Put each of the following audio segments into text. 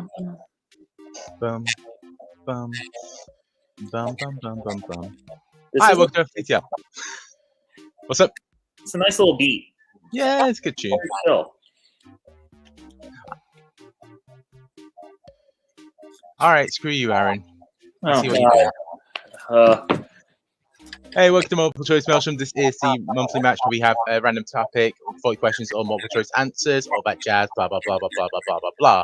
Bum, bum, bum, bum, bum, bum, bum. This Hi, is welcome to FTL. What's up? it's a nice little beat. Yeah, it's a good tune. Very chill. All right, screw you, Aaron. I Oh, see what you did. Hey, welcome to Multiple Choice Maelstrom. This is the monthly match where we have a random topic, 40 questions or multiple choice answers, all that jazz, blah, blah, blah, blah, blah, blah, blah, blah,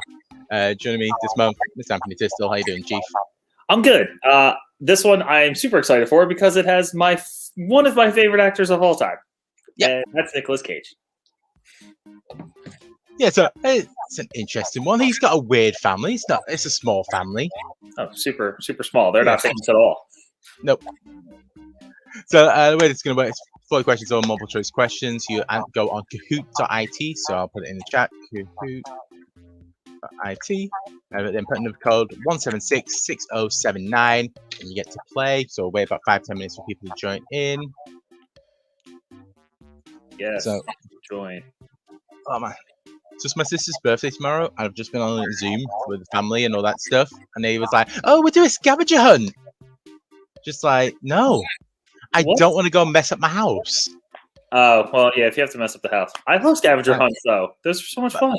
blah. Joining me this month, Mr. Anthony Tistel. How you doing, Chief? I'm good. This one I'm super excited for because it has one of my favorite actors of all time. Yep. And that's Nicolas Cage. Yeah, so it's an interesting one. He's got a weird family. It's a small family. Oh, super, super small. They're not famous at all. Nope. So the way it's going to work is 40 questions or multiple choice questions. You go on kahoot.it, so I'll put it in the chat, kahoot.it, and then put in the code 1766079, and you get to play. So wait about 5-10 minutes for people to join in. Yes, So, join. oh man. So it's my sister's birthday tomorrow, and I've just been on a Zoom with the family and all that stuff, and they was like, oh, we're doing a scavenger hunt. Just like, no. I don't want to go mess up my house. Oh, well, yeah, if you have to mess up the house. I love scavenger hunts, though. Those are so much fun.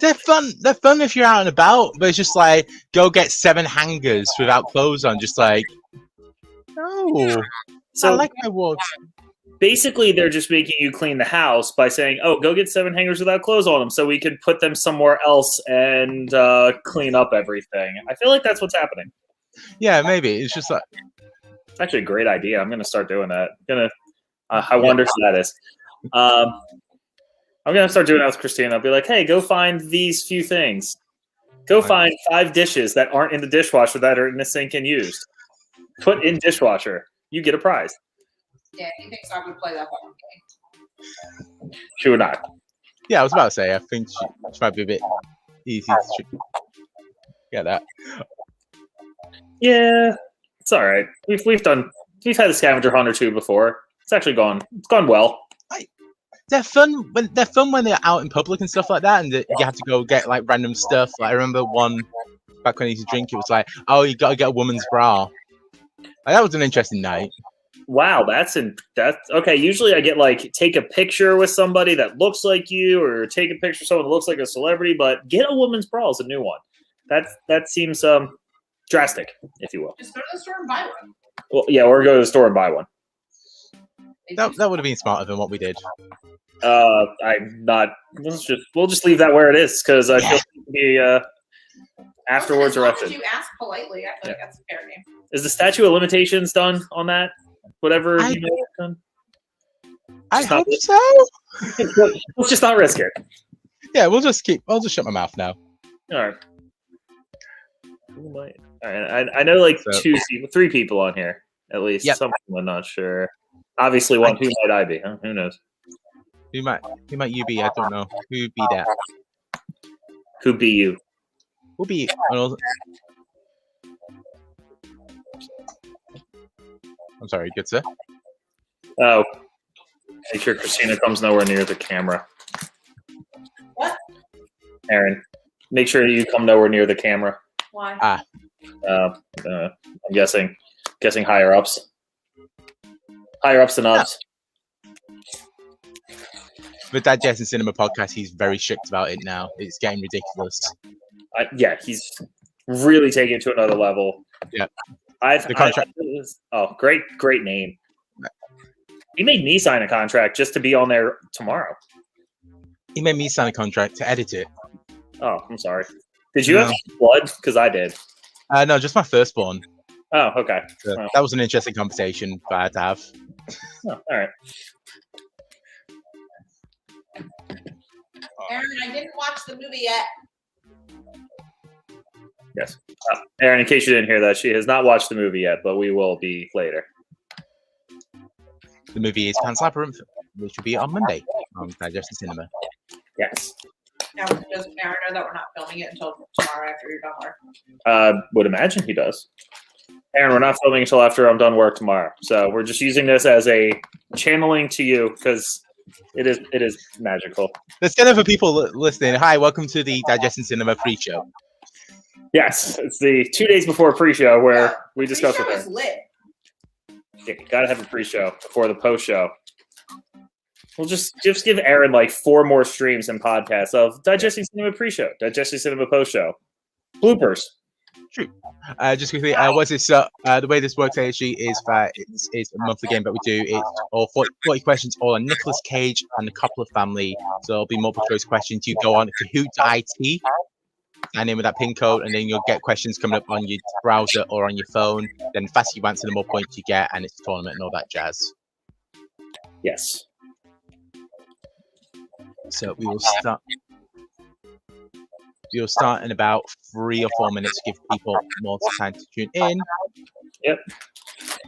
They're fun. They're fun if you're out and about, but it's just like, go get 7 hangers without clothes on. Just like, no. So, I like my walls. Basically, they're just making you clean the house by saying, oh, go get 7 hangers without clothes on them so we can put them somewhere else and clean up everything. I feel like that's what's happening. Yeah, maybe. It's just like... It's actually a great idea. I'm going to start doing that. I wonder who that is. I'm going to start doing that with Christine. I'll be like, hey, go find these few things. Go find 5 dishes that aren't in the dishwasher that are in the sink and used. Put in dishwasher. You get a prize. Yeah, he thinks I would play that one game. She would not. Yeah, I was about to say, I think she might be a bit easy to get that. Yeah, it's all right. We've had a scavenger hunt or 2 before. It's actually gone well. They're fun when they're out in public and stuff like that, and you have to go get like random stuff. Like I remember one back when I used to drink. It was like, oh, you got to get a woman's bra. Like, that was an interesting night. Wow, that's okay. Usually I get like take a picture with somebody that looks like you, or take a picture of someone that looks like a celebrity, but get a woman's bra is a new one. That seems drastic, if you will. Just go to the store and buy one. Well, yeah, or go to the store and buy one. That would have been smarter than what we did. I'm not. We'll just leave that where it is because I feel like it be afterwards arrested. You ask politely. I feel like that's a fair game. Is the statute of limitations done on that? Whatever you may have done. I hope so. Let's just not risk it. Yeah, I'll just shut my mouth now. All right. All right. I know like 3 people on here at least. Yep. Some of them I'm not sure. Obviously, one. Who might I be? Huh? Who knows? Who might you be? I don't know. Who be that? Who be you? Who be? I'm sorry, good sir. Oh, make sure Christina comes nowhere near the camera. What? Aaron, make sure you come nowhere near the camera. Why? I'm guessing higher ups. Higher ups than ups. With that Jazz and Cinema podcast, he's very strict about it now. It's getting ridiculous. Yeah, he's really taking it to another level. Yeah. The contract. Great name. He made me sign a contract just to be on there tomorrow. He made me sign a contract to edit it. Oh, I'm sorry. Did you have blood? Because I did. No, just my firstborn. Oh, okay. So that was an interesting conversation that I had to have. Oh, all right. Aaron, I didn't watch the movie yet. Yes. Aaron, in case you didn't hear that, she has not watched the movie yet, but we will be later. The movie is Pan's Labyrinth, which will be on Monday on Digestion Cinema. Yes. Now, does Aaron know that we're not filming it until tomorrow after you're done work? Would imagine he does. Aaron, we're not filming until after I'm done work tomorrow. So we're just using this as a channeling to you because it is magical. Let's get over people listening. Hi, welcome to the Digestion Cinema pre-show. Yes, it's the 2 days before pre-show where we discuss Pre-show with is her. lit. Yeah, you gotta have a pre-show before the post-show. We'll just give Aaron like 4 more streams and podcasts of Digesting Cinema pre-show, Digesting Cinema post-show, bloopers. True. Just quickly, what's this? The way this works actually is that it's a monthly game that we do. It's all 40 questions, all on Nicolas Cage and a couple of family. So there'll be multiple choice questions. You go on Kahoot.it, sign in with that pin code, and then you'll get questions coming up on your browser or on your phone. Then the faster you answer, the more points you get, and it's a tournament and all that jazz. Yes. So we will start. We'll start in about 3 or 4 minutes to give people more time to tune in. Yep.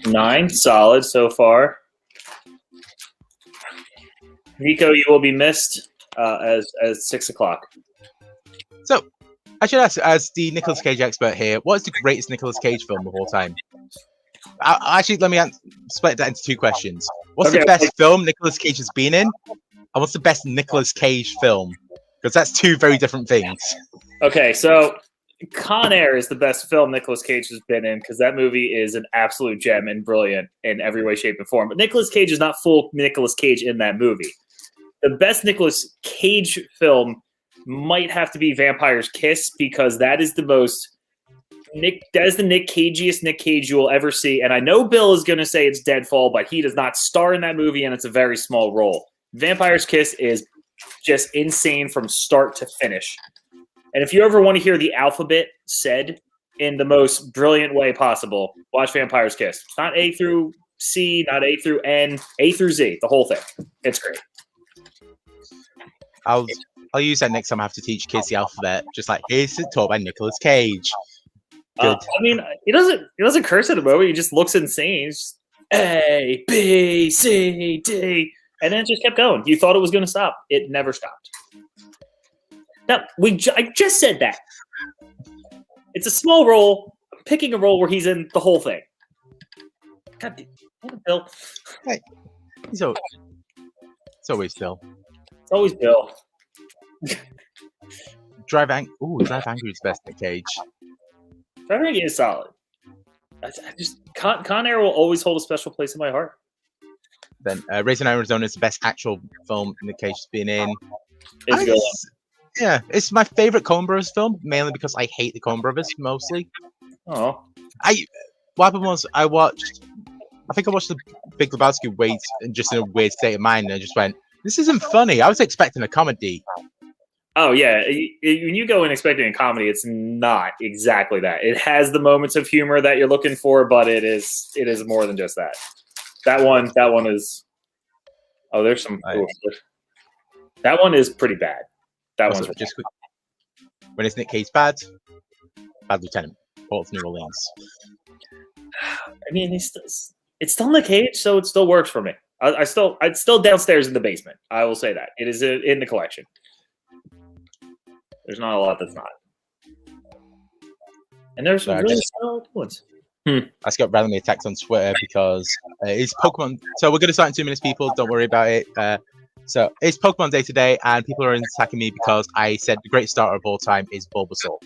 9, solid so far. Nico, you will be missed as 6 o'clock. So, I should ask, as the Nicolas Cage expert here, what is the greatest Nicolas Cage film of all time? Actually, let me split that into 2 questions. What's the best film Nicolas Cage has been in? And what's the best Nicolas Cage film? Because that's 2 very different things. Okay, so Con Air is the best film Nicolas Cage has been in because that movie is an absolute gem and brilliant in every way, shape, and form. But Nicolas Cage is not full Nicolas Cage in that movie. The best Nicolas Cage film might have to be Vampire's Kiss because that is the most that is the Nick Cageiest Nick Cage you will ever see. And I know Bill is going to say it's Deadfall, but he does not star in that movie, and it's a very small role. Vampire's Kiss is just insane from start to finish. And if you ever want to hear the alphabet said in the most brilliant way possible, watch Vampire's Kiss. Not A through C, not A through N, A through Z, the whole thing. It's great. I'll use that next time I have to teach kids the alphabet. Just like, here's it taught by Nicolas Cage. Good. I mean, he doesn't curse at the moment. He just looks insane. He's just, A, B, C, D. And then it just kept going. You thought it was going to stop. It never stopped. Now, I just said that. It's a small role. I'm picking a role where he's in the whole thing. God damn, Bill. Hey, it's always Bill. It's always Bill. Drive Angry is best Nick Cage. Drive Angry is solid. Con Air will always hold a special place in my heart. Then Raising Arizona is the best actual film Nick Cage has been in. It's good. Yeah, it's my favorite Coen Brothers film, mainly because I hate the Coen Brothers mostly. Oh. What happened was I think I watched The Big Lebowski just in a weird state of mind, and I just went, this isn't funny. I was expecting a comedy. Oh, yeah. When you go in expecting a comedy, it's not exactly that. It has the moments of humor that you're looking for, but it is more than just that. That one is... Oh, there's some... That one is pretty bad. That one's just quick. When is Nick Cage bad? Bad Lieutenant. Port of New Orleans. I mean, it's still Nick Cage, so it still works for me. It's still downstairs in the basement. I will say that. It is in the collection. There's not a lot that's not. And there's some really solid ones. I just got randomly attacked on Twitter because it's Pokemon. So we're going to start in 2 minutes, people. Don't worry about it. So it's Pokemon Day today, and people are attacking me because I said the greatest starter of all time is Bulbasaur.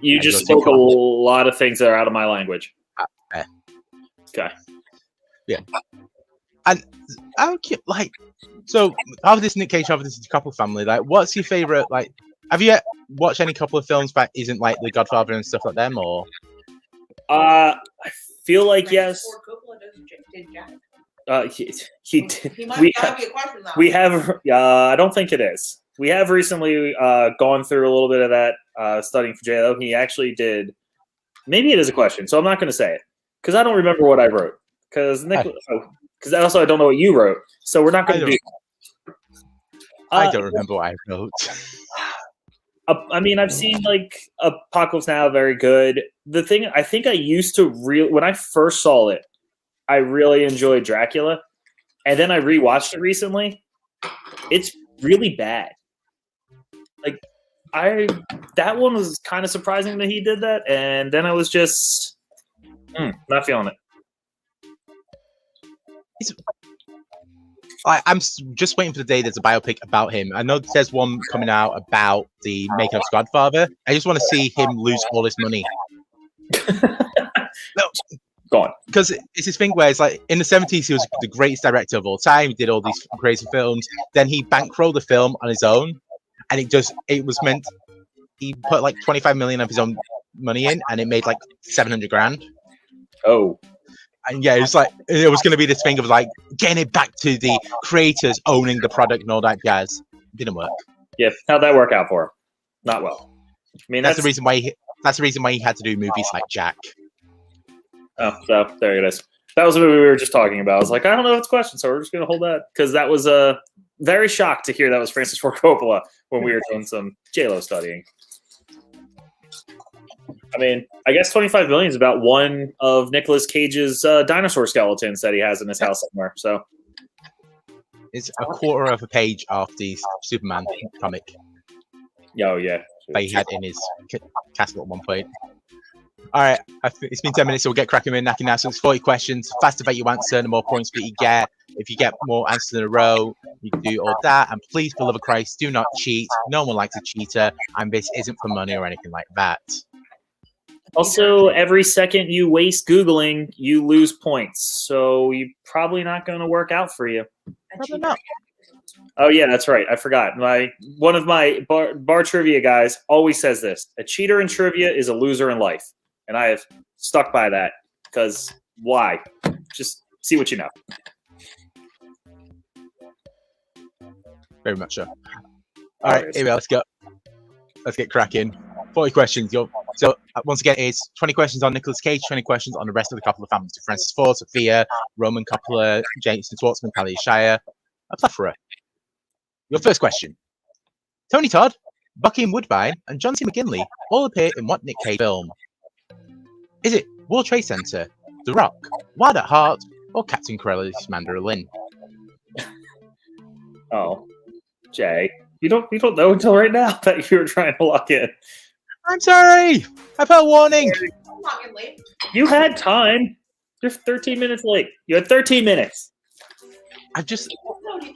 You just spoke a lot of things that are out of my language. Okay. Yeah. And I keep so out of this Nick Cage, out of this couple family, what's your favorite? Have you watched any couple of films that isn't like The Godfather and stuff like them, or? I feel like yes. Coppola did Jack. He might be a question though. We have. I don't think it is. We have recently gone through a little bit of that studying for JLO. He actually did. Maybe it is a question, so I'm not going to say it because I don't remember what I wrote. Because also I don't know what you wrote, so we're not going to do. I don't remember what I wrote. I mean, I've seen Apocalypse Now, very good. The thing I think I used to when I first saw it, I really enjoyed Dracula, and then I rewatched it recently. It's really bad. That one was kind of surprising that he did that, and then I was just not feeling it. I'm just waiting for the day there's a biopic about him. I know there's one coming out about the making of Godfather. I just want to see him lose all his money. No, Go on. because it's this thing where it's like in the 70s he was the greatest director of all time. He did all these crazy films. Then he bankrolled the film on his own, and it was meant he put like 25 million of his own money in, and it made like 700 grand. Oh, And yeah, it was going to be this thing of like getting it back to the creators owning the product and all that jazz. It didn't work. yeah. How'd that work out for him? Not well. I mean, That's the reason why he had to do movies like Jack. Oh, so there it is. That was what we were just talking about. I was like, I don't know if it's a question, so we're just going to hold that. Because that was very shocked to hear that was Francis Ford Coppola when we were doing some J-Lo studying. I mean, I guess 25 million is about one of Nicolas Cage's dinosaur skeletons that he has in his house somewhere. So It's a quarter of a page of the Superman comic oh, yeah. that he had in his castle at one point. All right, it's been 10 minutes, so we'll get cracking with knacking now. So it's 40 questions. The faster that you answer, the more points that you get. If you get more answers in a row, you can do all that. And please, for the love of Christ, do not cheat. No one likes a cheater, and this isn't for money or anything like that. Also, every second you waste Googling, you lose points. So you're probably not going to work out for you. Probably not. Oh, yeah, that's right. I forgot. One of my bar trivia guys always says this. A cheater in trivia is a loser in life. And I have stuck by that because why? Just see what you know. Very much so. All right, here we go. Let's go. Let's get cracking. 40 questions. So once again, it's 20 questions on Nicolas Cage, 20 questions on the rest of the Coppola family. So Francis Ford, Sophia, Roman Coppola, Jason Schwartzman, Talia Shire, a plethora. Your first question. Tony Todd, Bucky Woodbine, and John C. McGinley all appear in what Nick Cage film? Is it World Trade Center, The Rock, Wild at Heart, or Captain Corelli's Mandolin? Oh, Jay, you don't know until right now that you were trying to lock in. I'm sorry. I put a warning. I'm not getting late. You had time. You're 13 minutes late. You had 13 minutes.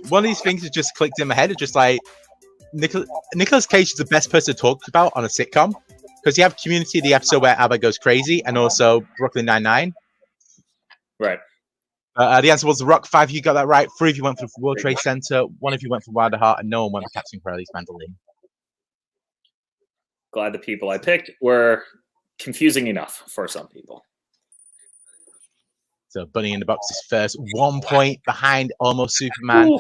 One of these things that just clicked in my head. It's just like Nicolas Cage is the best person to talk about on a sitcom because you have Community, the episode where Abba goes crazy, and also Brooklyn Nine-Nine. Right. The answer was The Rock. 5 of you got that right. 3 of you went for World Trade Center. 1 of you went for Wild at Heart, and no one went for Captain Corelli's Mandolin. Glad the people I picked were confusing enough for some people. So Bunny in the Box is first, 1 point behind Almost Superman.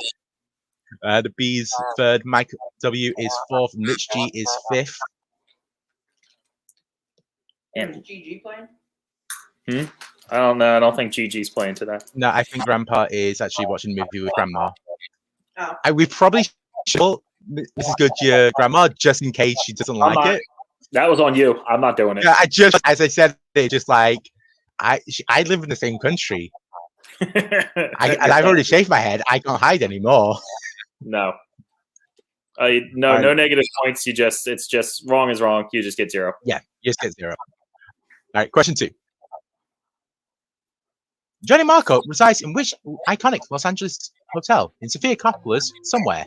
The B's third, Mike W is fourth, and Rich G is fifth. Is GG playing? I don't know. I don't think Gigi's playing today. No, I think Grandpa is actually watching the movie with Grandma. Oh. We probably should. This is good, your Grandma, just in case she doesn't like it. That was on you. I'm not doing it. Yeah, as I said, it's just like I live in the same country, and I've already shaved my head. I can't hide anymore. No. No negative points. It's just wrong is wrong. You just get 0. Yeah, you just get 0. All right, question 2. Johnny Marco resides in which iconic Los Angeles hotel in Sofia Coppola's Somewhere?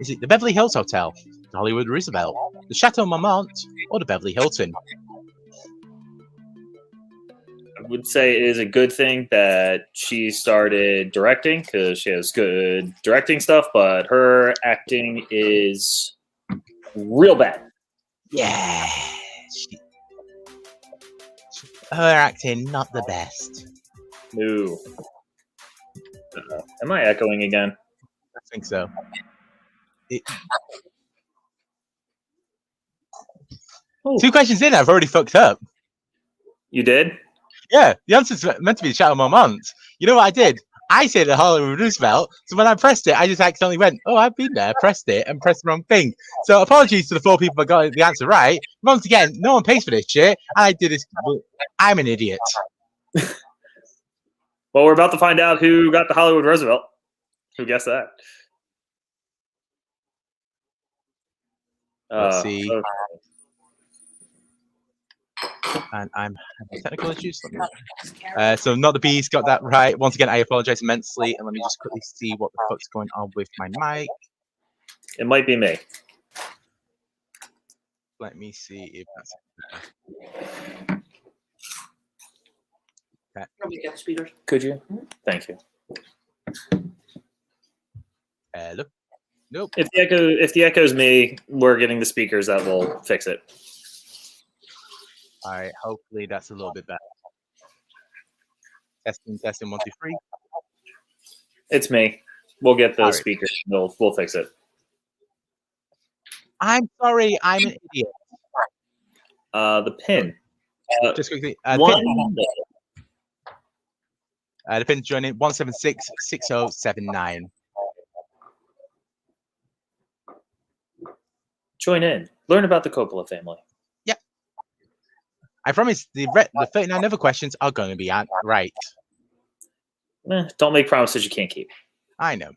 Is it the Beverly Hills Hotel, the Hollywood Roosevelt, the Chateau Marmont, or the Beverly Hilton? I would say it is a good thing that she started directing because she has good directing stuff, but her acting is real bad. Yeah. Her acting, not the best. No. Am I echoing again? I think so. 2 questions in, I've already fucked up. You did? Yeah, the answer's meant to be the Chateau Marmont. You know what I did? I said the Hollywood Roosevelt, so when I pressed it, I just accidentally went, oh, I've been there, pressed it, and pressed the wrong thing. So apologies to the 4 people that got the answer right. Once again, no one pays for this shit. I did this. I'm an idiot. Well, we're about to find out who got the Hollywood Roosevelt. Who guessed that? Let's see. And I'm having technical issues. So not the bees got that right. Once again, I apologize immensely. And let me just quickly see what the fuck's going on with my mic. It might be me. Let me see if that's Probably get speeders. Could you? Thank you. hello. Nope. If the echo's me, we're getting the speakers that will fix it. All right. Hopefully that's a little bit better. Testing, 1, 2, 3. It's me. We'll get the All right. speakers. We'll fix it. I'm sorry. I'm an idiot. The pin. Just quickly. The pin joining 1766079. Join in. Learn about the Coppola family. Yep. I promise the 39 other questions are going to be right. Don't make promises you can't keep. I know.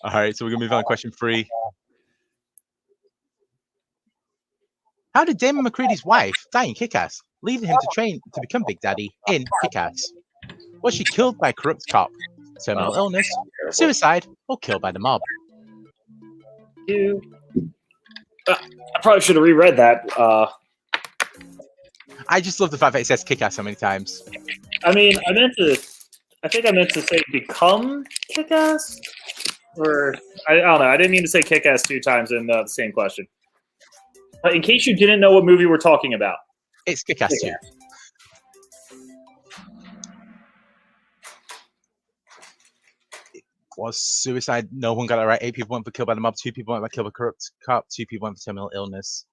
All right, so we're going to move on to question 3. How did Damon McCready's wife die in Kick-Ass, leaving him to train to become Big Daddy in Kick-Ass? Was she killed by a corrupt cop, terminal illness, suicide, or killed by the mob? I probably should have reread that. I just love the fact that it says Kick-Ass so many times. I mean, I think I meant to say become Kick-Ass? Or, I don't know. I didn't mean to say Kick-Ass 2 times in the same question. But in case you didn't know what movie we're talking about. It's Kick-Ass 2. It was suicide. No one got it right. 8 people went for killed by the mob. 2 people went for killed by corrupt cop. 2 people went for terminal illness.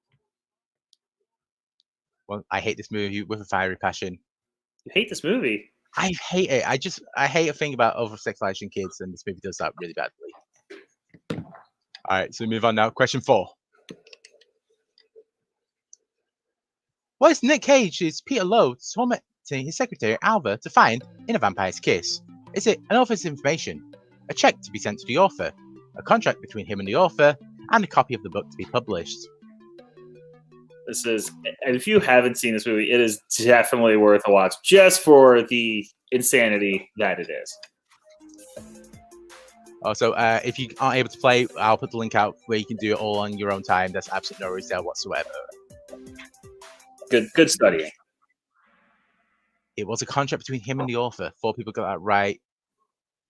Well, I hate this movie with a fiery passion. You hate this movie? I hate it. I hate a thing about over-sexualizing kids, and this movie does that really badly. All right, so we move on now. Question 4. What is Nick Cage's Peter Lowe tormenting his secretary Alva to find in A Vampire's Kiss? Is it an author's information, a check to be sent to the author, a contract between him and the author, and a copy of the book to be published? This is, and if you haven't seen this movie, it is definitely worth a watch just for the insanity that it is. Also, if you aren't able to play, I'll put the link out where you can do it all on your own time. There's absolutely no worries there whatsoever. Good studying. It was a contract between him and the author. 4 people got that right.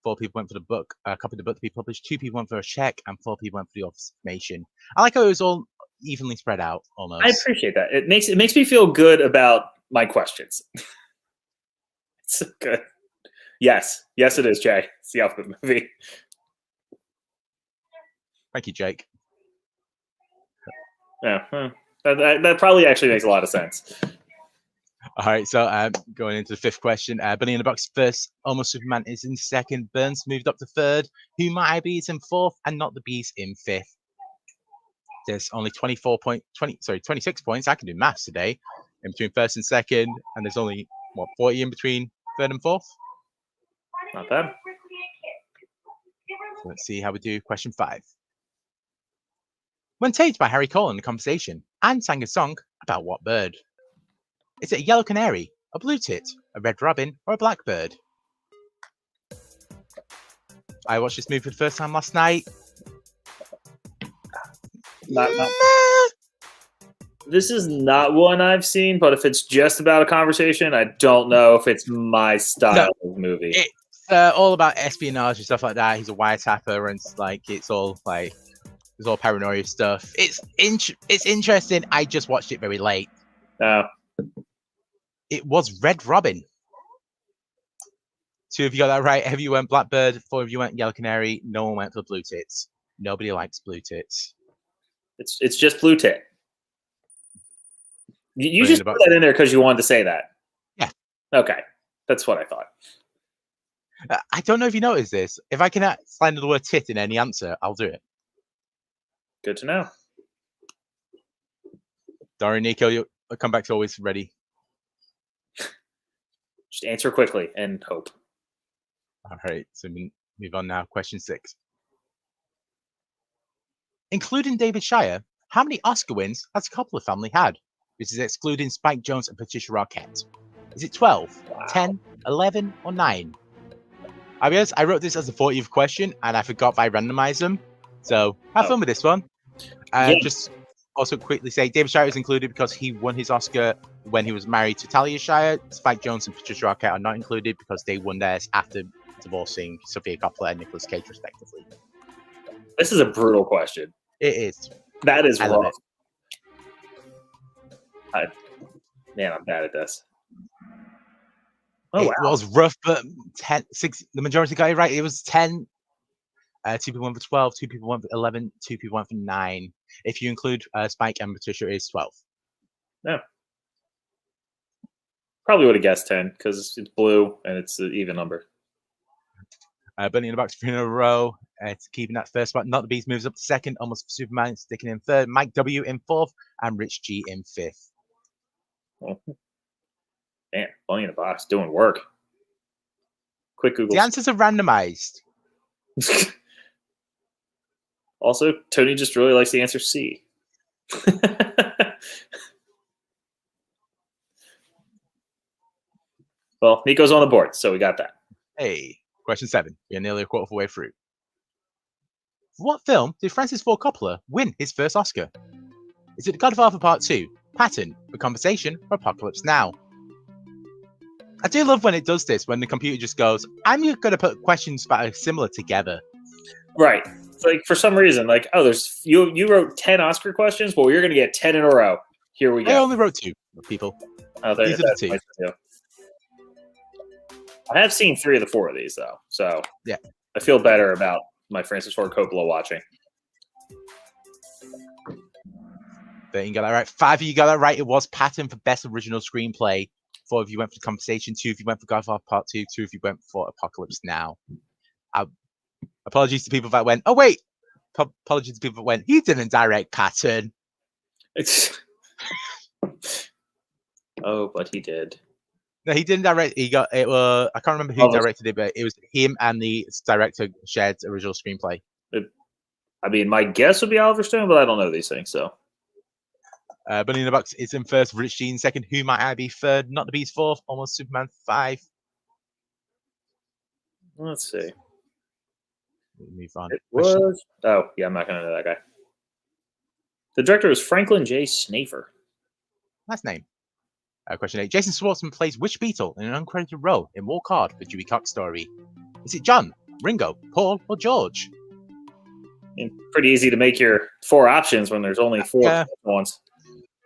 4 people went for the book, a copy of the book to be published. 2 people went for a check, and 4 people went for the author's information. I like how it was all evenly spread out, almost. I appreciate that. It makes me feel good about my questions. It's so good. Yes, it is, Jay. It's the Alphabet movie. Thank you, Jake. Yeah, that probably actually makes a lot of sense. All right, so going into the 5th question. Bunny in the Box first, Almost Superman is in 2nd, Burns moved up to 3rd, Who Might I Be is in 4th, and Not the Bees in 5th. There's only 26 points. I can do maths today in between 1st and 2nd, and there's only 40 in between 3rd and 4th. Not bad. So let's see how we do. Question 5. When tagged by Harry Cole in the conversation, Anne sang a song about what bird? Is it a yellow canary, a blue tit, a red robin, or a blackbird? I watched this movie for the first time last night. This is not one I've seen, but if it's just about a conversation, I don't know if it's my style of movie. It's all about espionage and stuff like that. He's a wiretapper, and it's all paranoia stuff. It's interesting. I just watched it very late. Oh. It was Red Robin. 2 of you got that right. Have you went Blackbird? 4 of you went Yellow Canary. No one went for Blue Tits. Nobody likes Blue Tits. It's just Blue Tit. You just put that in there because you wanted to say that. Yeah. Okay, that's what I thought. I don't know if you noticed this. If I can find the word tit in any answer, I'll do it. Good to know. Dorian, Nico, you'll come back to always ready. Just answer quickly and hope. All right, so move on now. Question 6. Including David Shire, How many Oscar wins has the Coppola family had? This is excluding Spike Jonze and Patricia Arquette. Is it 12, 10, 11, or 9? I'll be honest, I wrote this as a 40th question, and I forgot if I randomized them. So, have fun with this one. Just also quickly say, David Shire is included because he won his Oscar when he was married to Talia Shire. Spike Jonze and Patricia Arquette are not included because they won theirs after divorcing Sofia Coppola and Nicolas Cage, respectively. This is a brutal question. It is. That is love rough. Man, I'm bad at this. Oh, it was rough, but 6, the majority got it right. It was 10. 2 people went for 12, 2 people went for 11, 2 people went for 9. If you include Spike and Patricia, it is 12. Yeah. Probably would have guessed 10 because it's blue and it's an even number. Bunny in the Box 3 in a row. It's keeping that first spot. Not the Beast moves up to second. Almost Superman sticking in third. Mike W in fourth. And Rich G in fifth. Oh. Man, Bunny in the Box doing work. Quick Google. The answers are randomized. Also, Tony just really likes the answer C. Well, Nico's on the board, so we got that. Hey, question 7. We're nearly a quarter of the way through. For what film did Francis Ford Coppola win his first Oscar? Is it The Godfather Part 2, Patton, The Conversation, or Apocalypse Now? I do love when it does this, when the computer just goes, I'm going to put questions that are similar together. Right. It's like, for some reason, like, oh, there's you wrote 10 Oscar questions? Well, you're going to get 10 in a row. Here we go. I only wrote 2, people. Oh, These are the 2. I have seen 3 of the 4 of these, though. So yeah, I feel better about my Francis Ford Coppola watching. 13 got that right. 5 of you got that right. It was Patton for Best Original Screenplay. 4 of you went for The Conversation. 2 of you went for Godfather Part 2. 2 of you went for Apocalypse Now. Apologies to people that went, oh, wait. Apologies to people that went, he didn't direct Patton. Oh, but he did. No, he didn't direct. He got it. I can't remember who directed it, but it was him and the director shared original screenplay. I mean, my guess would be Oliver Stone, but I don't know these things, so. Bunny in the Box is in first. Rich G in second. Who Might I Be third? Not the Beast fourth. Almost Superman 5. Let's see. Move on. It was. Oh, yeah, I'm not going to know that guy. The director is Franklin J. Snafer. Nice name. Question 8. Jason Schwartzman plays which Beatle in an uncredited role in Walk Hard, the Dewey Cox story? Is it John, Ringo, Paul, or George? Pretty easy to make your 4 options when there's only 4 ones.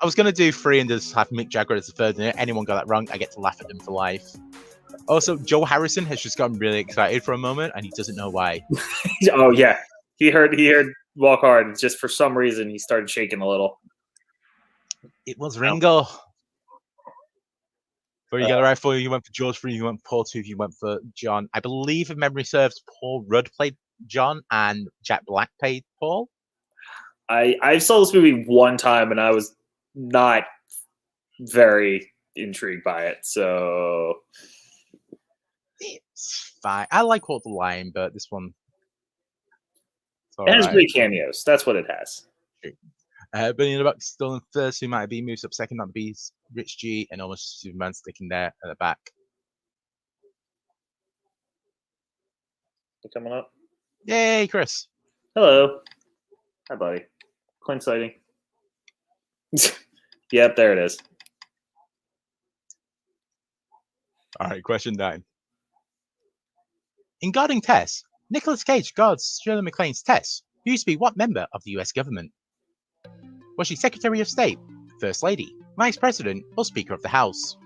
I was going to do 3 and just have Mick Jagger as the third. And if anyone got that wrong, I get to laugh at them for life. Also, Joe Harrison has just gotten really excited for a moment, and he doesn't know why. Oh, yeah. He heard Walk Hard. Just for some reason, he started shaking a little. It was Ringo. 4 you got it right. 4 you went for George. 3 you went for Paul. 2 you went for John. I believe, if memory serves, Paul Rudd played John and Jack Black played Paul. I saw this movie one time, and I was not very intrigued by it. So it's fine. I like Walk the Line, but this one. It has great cameos. That's what it has. Bunny in the Box still in first. Who Might Be moves up second. Not the Beast. Rich G and Almost Superman sticking there at the back. You coming up? Yay, Chris. Hello. Hi, buddy. Clint sighting. Yep, there it is. All right, question 9. In guarding Tess, Nicolas Cage guards Shirley MacLaine's Tess, who used to be what member of the US government? Was she Secretary of State, First Lady, Vice President, or Speaker of the House?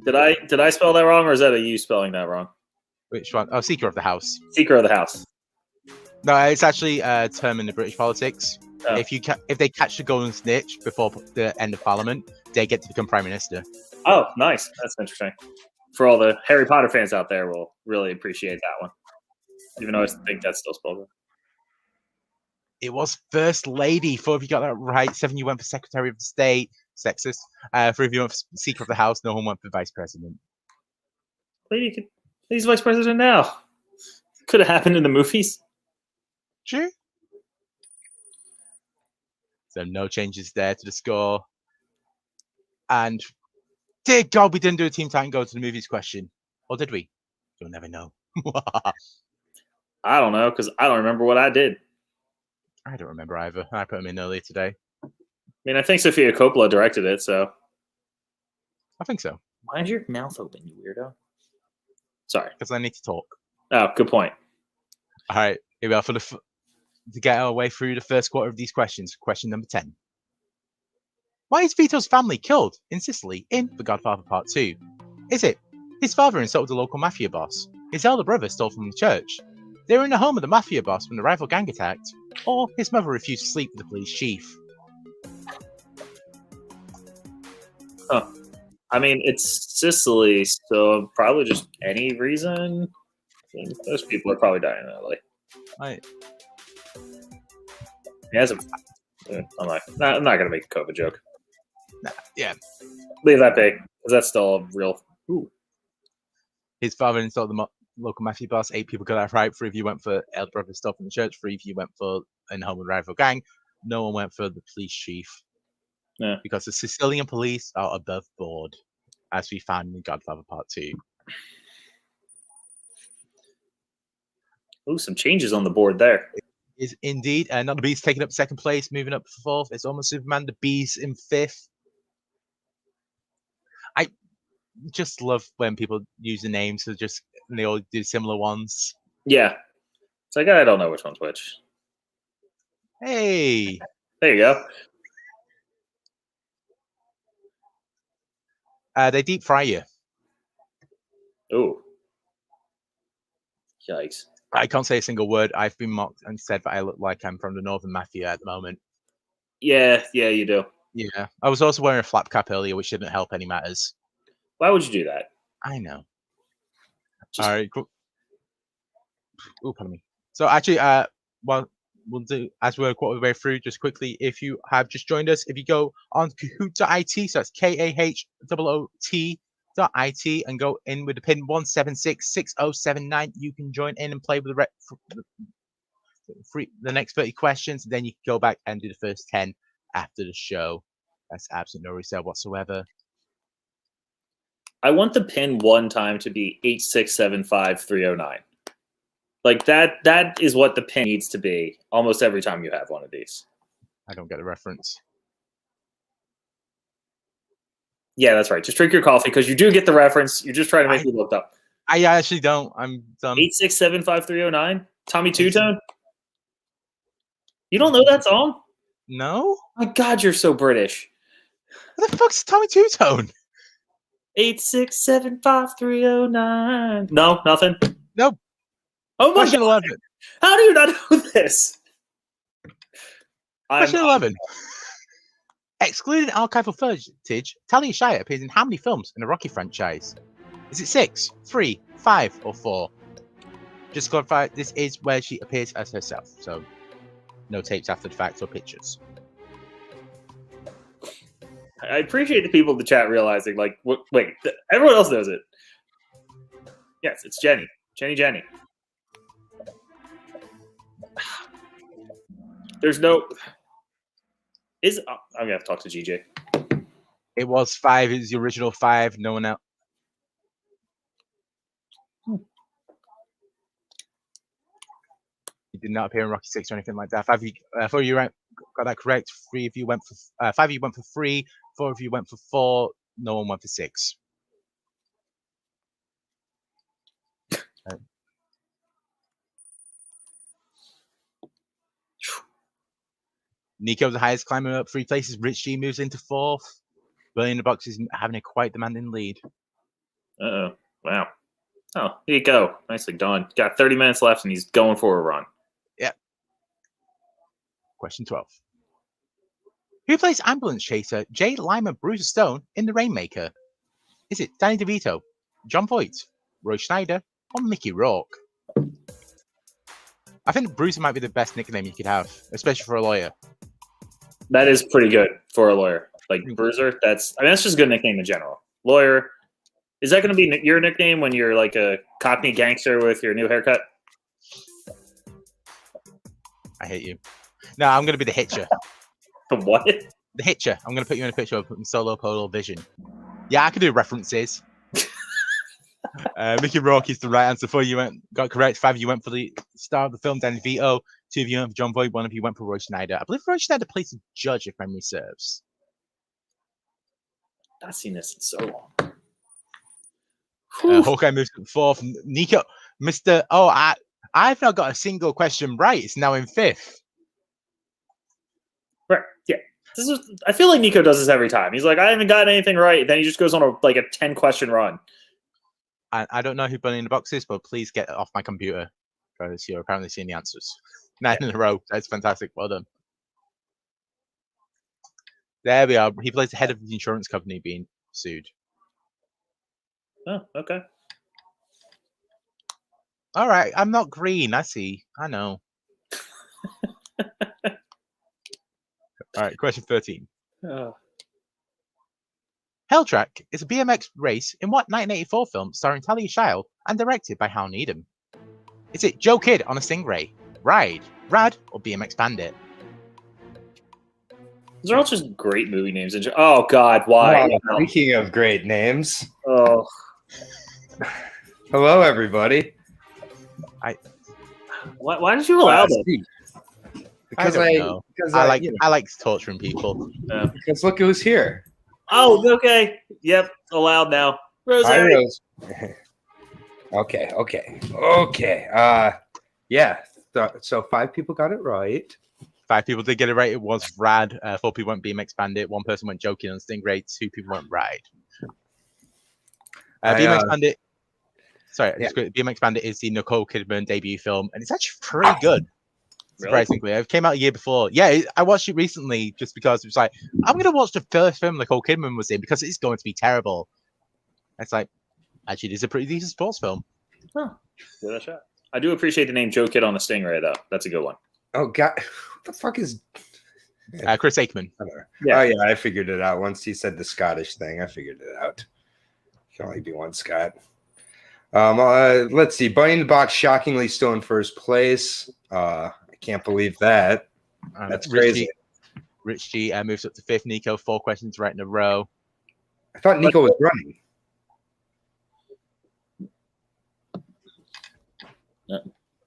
Did I spell that wrong, or is that a you spelling that wrong? Which one? Oh, Speaker of the House. Speaker of the House. No, it's actually a term in the British politics. Oh. If they catch the golden snitch before the end of Parliament, they get to become Prime Minister. Oh, nice. That's interesting. For all the Harry Potter fans out there, we'll really appreciate that one. Even though I think that's still spelled wrong. It was First Lady. 4 of you got that right. 7 you went for Secretary of State. Sexist. 3 of you went for Speaker of the House. No one went for Vice President. He's Vice President now. Could have happened in the movies. Sure. So no changes there to the score. And dear God, we didn't do a Team Titan Go to the Movies question. Or did we? You'll never know. I don't know, because I don't remember what I did. I don't remember either. I put them in earlier today. I mean, I think Sofia Coppola directed it, so. I think so. Why is your mouth open, you weirdo? Sorry. Because I need to talk. Oh, good point. All right, here we are to get our way through the first quarter of these questions. Question number 10. Why is Vito's family killed in Sicily in The Godfather Part 2? Is it his father insulted the local mafia boss? His elder brother stole from the church? They were in the home of the mafia boss when the rival gang attacked? Or his mother refused to sleep with the police chief? Huh. I mean, it's Sicily, so probably just any reason. Most people are probably dying in LA. Right. He hasn't. I'm not going to make a COVID joke. Nah, yeah. Leave that be, because that's still a real. Ooh. His father insulted the local mafia boss. 8 people got that right. 3 of you went for elder brother stuff in the church. 3 of you went for in home with rival gang. No one went for the police chief. Yeah. Because the Sicilian police are above board, as we found in Godfather Part 2. Ooh, some changes on the board there. Is indeed. Not the Beast taking up 2nd place, moving up for 4th. It's almost Superman. The Beast in 5th. I just love when people use the names, so just they all do similar ones. Yeah. It's like, I don't know which one's which. Hey. There you go. They deep fry you. Ooh. Yikes. I can't say a single word. I've been mocked and said that I look like I'm from the Northern Mafia at the moment. Yeah, you do. Yeah. I was also wearing a flap cap earlier, which didn't help any matters. Why would you do that? I know. Just... All right. Cool. Oh, pardon me. So actually, well, we'll do as we're a quarter of the way through. Just quickly, if you have just joined us, if you go on Kahoot.it, so that's KAHOOT.it, and go in with the pin 1766079, you can join in and play with the next 30 questions. Then you can go back and do the first 10 after the show. That's absolutely no resale whatsoever. I want the pin one time to be 8675309. Like that is what the pin needs to be almost every time you have one of these. I don't get the reference. Yeah, that's right. Just drink your coffee because you do get the reference. You're just trying to make me look up. I actually don't. I'm done. 8675309. Tommy Two Tone. You don't know that song? No? My God, you're so British. What the fuck's Tommy Two Tone? 8675309. No, nothing. Nope. Oh my Question God. 11. How do you not know this? Question 11. Excluding archival footage, Talia Shire appears in how many films in the Rocky franchise? Is it 6, 3, 5, or 4? Just to clarify, this is where she appears as herself, so no tapes after the fact or pictures. I appreciate the people in the chat realizing, like, wait, everyone else knows it. Yes, it's Jenny. Jenny. There's no... I'm going to have to talk to GJ. It was 5. It was the original 5. No one else. He did not appear in Rocky 6 or anything like that. 4 of you got that correct. 3 of you went for 5 of you went for 3. 4 of you went for 4. No one went for 6. Nico's the highest, climbing up 3 places. Rich G moves into 4th. Billy in the Box is having a quite demanding lead. Uh-oh. Wow. Oh, here you go. Nicely done. Got 30 minutes left, and he's going for a run. Yep. Question 12. Who plays ambulance chaser Jay Lima Bruiser Stone in The Rainmaker? Is it Danny DeVito, John Voight, Roy Schneider, or Mickey Rourke? I think Bruiser might be the best nickname you could have, especially for a lawyer. That is pretty good for a lawyer. Like Bruiser, that's just a good nickname in general. Lawyer. Is that going to be your nickname when you're like a Cockney gangster with your new haircut? I hate you. No, I'm going to be the Hitcher. The what? The Hitcher. I'm going to put you in a picture of Solo Polo Vision. Yeah, I can do references. Mickey Rourke is the right answer. 4 you got correct. 5 you went for the star of the film, Danny DeVito. 2 of you went for John Boyd. 1 of you went for Roy Schneider. I believe Roy Schneider plays the judge, if memory serves. I've not seen this in so long. Hawkeye moves to 4th. Nico, Mr. Oh, I've now got a single question right. It's now in 5th. Right. Yeah. I feel like Nico does this every time. He's like, I haven't got anything right. Then he just goes on a 10-question run. I don't know who Bunny in the Box is, but please get off my computer because you're apparently seeing the answers. 9 in a row. That's fantastic. Well done. There we are. He plays the head of the insurance company being sued. Oh, okay. All right. I'm not green. I see. I know. All right. Question 13. Oh. Helltrack is a BMX race in what 1984 film starring Talia Shire and directed by Hal Needham? Is it Joe Kidd on a Stingray, Ride, Rad, or BMX Bandit? Those are all just great movie names. Oh, God, why? Oh, speaking of great names. Oh. Hello, everybody. Why did you allow that? Because I like torturing people. Yeah. Because look who's here. Oh, okay. Yep, allowed now. Rosemary. Okay. Yeah. So 5 people got it right. 5 people did get it right. It was Rad. 4 people went BMX Bandit. 1 person went Joking on Stingray. 2 people went Ride. BMX Bandit. Sorry, yeah. BMX Bandit is the Nicole Kidman debut film, and it's actually pretty good. Surprisingly, it came out a year before. Yeah, I watched it recently just because it was like, I'm going to watch the first film Nicole Kidman was in because it's going to be terrible. It's like, actually, it is a pretty decent sports film. Huh. Give that a shot. I do appreciate the name Joe Kidd on the Stingray, though. That's a good one. Oh, God. What the fuck is... Chris Aikman. Yeah. Oh, yeah, I figured it out. Once he said the Scottish thing, I figured it out. Can only be one Scott. Let's see. Bunny in the Box shockingly still in first place. I can't believe that. That's crazy. Rich G moves up to 5th. Nico, 4 questions right in a row. I thought Nico was running.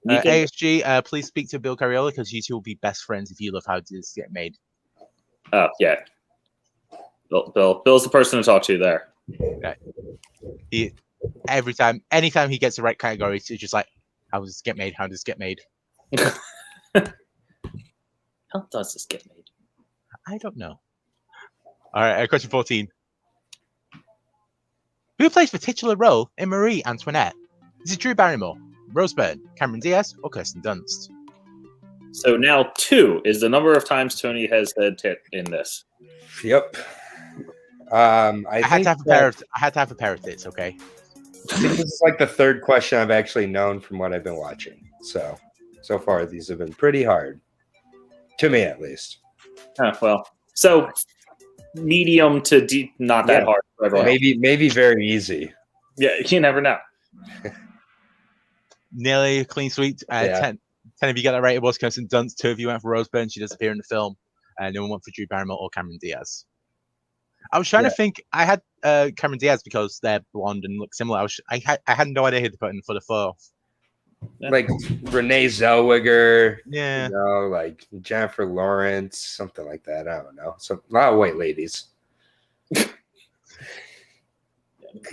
ASG, please speak to Bill Cariola because you two will be best friends if you love how this get made. Oh, yeah. Bill's the person to talk to there. Okay. Anytime he gets the right category, it's just like, how does this get made? How does this get made? How does this get made? I don't know. All right, question 14. Who plays the titular role in Marie Antoinette? Is it Drew Barrymore, Rose Byrne, Cameron Diaz, or Kirsten Dunst? So now 2 is the number of times Tony has said tit in this. Yep. I had to have a pair of tits, okay? I think this is like the 3rd question I've actually known from what I've been watching. So far, these have been pretty hard. To me, at least. Oh, well. So, medium to deep, not that hard for everyone. Maybe very easy. Yeah, you never know. Nearly a clean sweep. 10 of you got that right. It was Kirsten Dunst. 2 of you went for Rose Byrne. She does appear in the film. No one went for Drew Barrymore or Cameron Diaz. I was trying to think. I had Cameron Diaz because they're blonde and look similar. I had no idea who to put in for the 4th. Yeah. Like Renee Zellweger. Yeah. Like Jennifer Lawrence, something like that. I don't know. A lot of white ladies.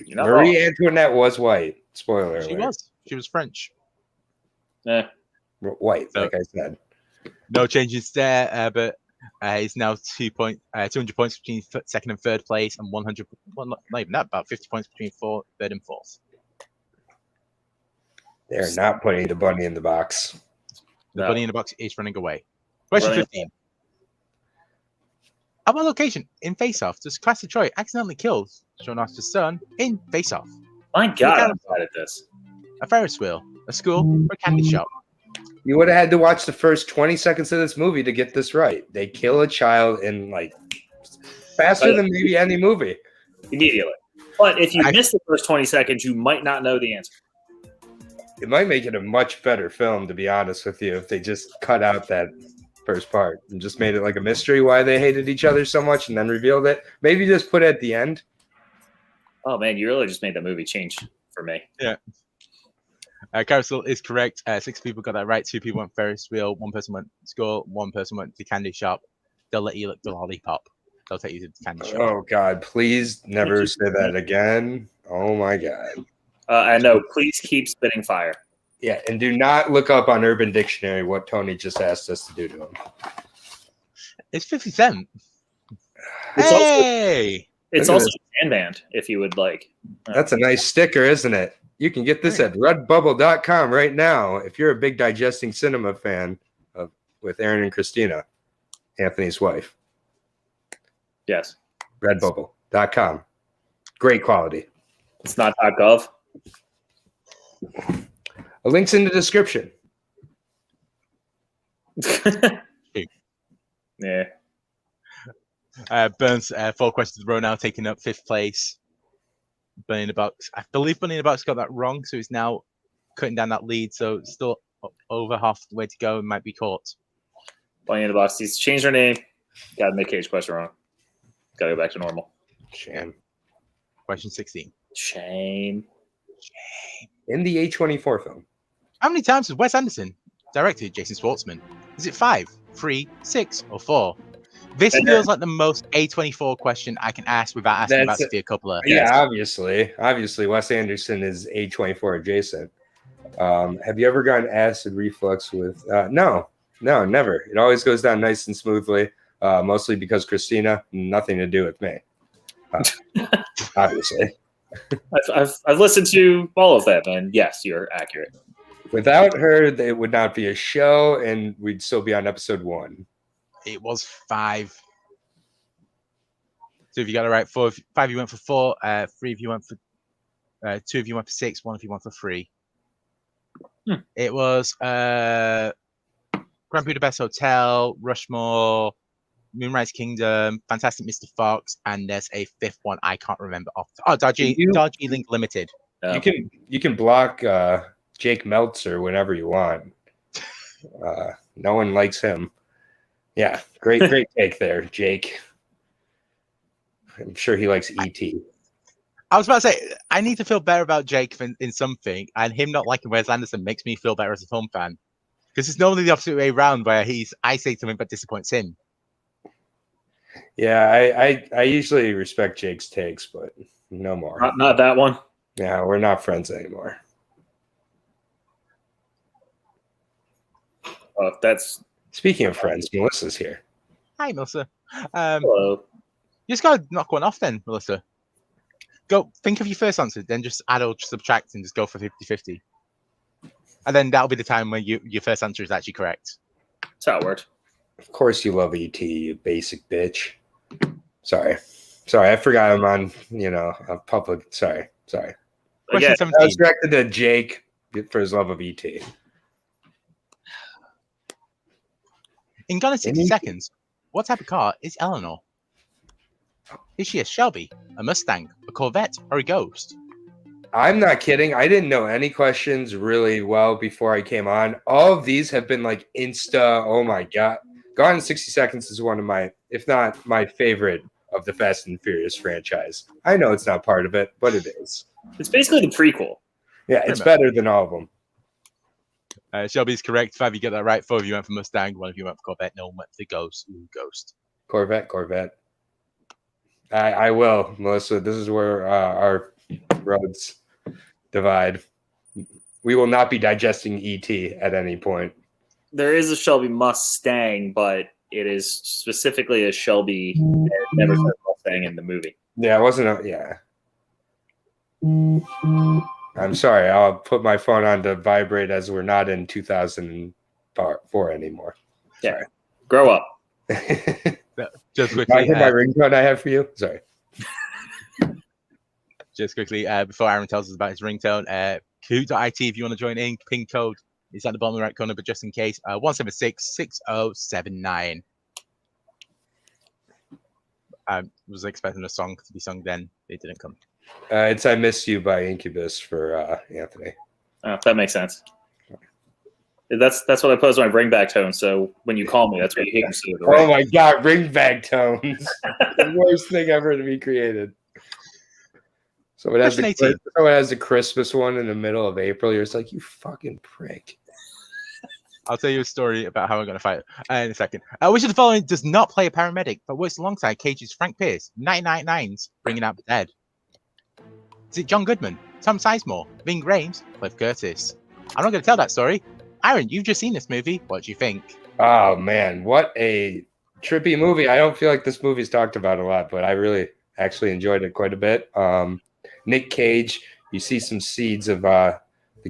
Marie Antoinette was white. Spoiler alert. She was French. Yeah. White, like I said. No changes there, but it's now 200 points between 2nd and 3rd place, and 100. Well, not even that. About 50 points between 3rd and 4th. They're not putting the bunny in the box. The bunny in the box is running away. Question 15. At what location in Face Off does Class Detroit accidentally kill Sean Astin's son in Face Off? My God, I'm bad at this. A Ferris wheel, a school, or a candy shop? You would have had to watch the first 20 seconds of this movie to get this right. They kill a child in faster than maybe any movie. Immediately. But if you miss the first 20 seconds, you might not know the answer. It might make it a much better film, to be honest with you, if they just cut out that first part and just made it like a mystery why they hated each other so much and then revealed it. Maybe just put it at the end. Oh man, you really just made the movie change for me. Yeah. Carousel is correct. 6 people got that right. 2 people went Ferris wheel. 1 person went school. 1 person went to candy shop. They'll let you lick the lollipop. They'll take you to the candy shop. Oh God, please never say that again. Oh my God. I know. Please keep spitting fire. Yeah, and do not look up on Urban Dictionary what Tony just asked us to do to him. It's 50 Cent. It's Hey! It's Look at also a band, if you would like. That's a nice sticker, isn't it? You can get this at redbubble.com right now if you're a big Digesting Cinema fan with Aaron and Christina, Anthony's wife. Yes. Redbubble.com. Great quality. It's not .gov. A link's in the description. Yeah. Burns, 4 questions in a row now, taking up 5th place. Bunny in the Box. I believe Bunny in the Box got that wrong, so he's now cutting down that lead. So still over half the way to go and might be caught. Bunny in the Box. He's changed her name. Got the Nick Cage question wrong. Got to go back to normal. Shame. Question 16. Shame. In the A24 film. How many times has Wes Anderson directed Jason Schwartzman? Is it 5, 3, 6, or 4? This feels like the most A24 question I can ask without asking about Sophia Coppola. Yeah, obviously, Wes Anderson is A24 adjacent. Have you ever gotten acid reflux with? No, never. It always goes down nice and smoothly. Mostly because Christina, nothing to do with me. Obviously, I've listened to all of them, and yes, you're accurate. Without her, it would not be a show, and we'd still be on episode 1. It was 5. So if you got it right, 4, 5 you went for 4, 3 of you went for 2 of you went for 6, 1 of you went for 3. It was Grand Budapest Hotel, Rushmore, Moonrise Kingdom, Fantastic Mr. Fox, and there's a 5th one I can't remember off. Oh, Darjeeling Limited. You can block Jake Meltzer whenever you want. No one likes him. Yeah, great take there, Jake. I'm sure he likes E.T. I was about to say, I need to feel better about Jake in something, and him not liking Wes Anderson makes me feel better as a film fan. Because it's normally the opposite way around, where I say something but disappoints him. Yeah, I usually respect Jake's takes, but no more. Not that one. Yeah, we're not friends anymore. That's Speaking of friends, Melissa's here. Hi, Melissa. hello. You just got to knock one off then, Melissa. Go think of your first answer, then just add or subtract and just go for 50-50. And then that'll be the time when your first answer is actually correct. That's how it worked. Of course you love E.T., you basic bitch. Sorry, I forgot I'm on, a public. Sorry. Question Again, 17. I was directed to Jake for his love of E.T. In Gone in 60 Seconds, what type of car is Eleanor? Is she a Shelby, a Mustang, a Corvette, or a Ghost? I'm not kidding. I didn't know any questions really well before I came on. All of these have been like Insta. Oh my God. Gone in 60 Seconds is one of my, if not my favorite of the Fast and Furious franchise. I know it's not part of it, but it is. It's basically the prequel. Yeah, it's better than all of them. Shelby's correct. 5 you get that right. 4 of you went for Mustang. 1 of you went for Corvette. No one went for the Ghost. Ooh, Ghost. Corvette. I will, Melissa. This is where our roads divide. We will not be digesting E.T. at any point. There is a Shelby Mustang, but it is specifically a Shelby. It never said Mustang in the movie. Yeah, it wasn't. Yeah. I'm sorry. I'll put my phone on to vibrate as we're not in 2004 anymore. Yeah. Grow up. Just quickly. I hear my ringtone I have for you. Sorry. Just quickly, before Aaron tells us about his ringtone, Kahoot.it if you want to join in. Pin code is at the bottom of the right corner, but just in case, 176-6079. I was expecting a song to be sung then. It didn't come. It's I Miss You by Incubus for Anthony. Oh, that makes sense. That's what I put as my ringback tone. So when you call me, that's what you hear. Oh my god, ringback tones. The worst thing ever to be created. So it has the Christmas one in the middle of April. You're just like, you fucking prick. I'll tell you a story about how I'm going to fight in a second. Which of the following does not play a paramedic, but works alongside Cage's Frank Pierce, 1999's Bringing Out the Dead? Is it John Goodman, Tom Sizemore, Ving Rhames, Cliff Curtis? I'm not going to tell that story. Aaron, you've just seen this movie. What do you think? Oh, man. What a trippy movie. I don't feel like this movie's talked about a lot, but I really actually enjoyed it quite a bit. Nick Cage, you see some seeds of the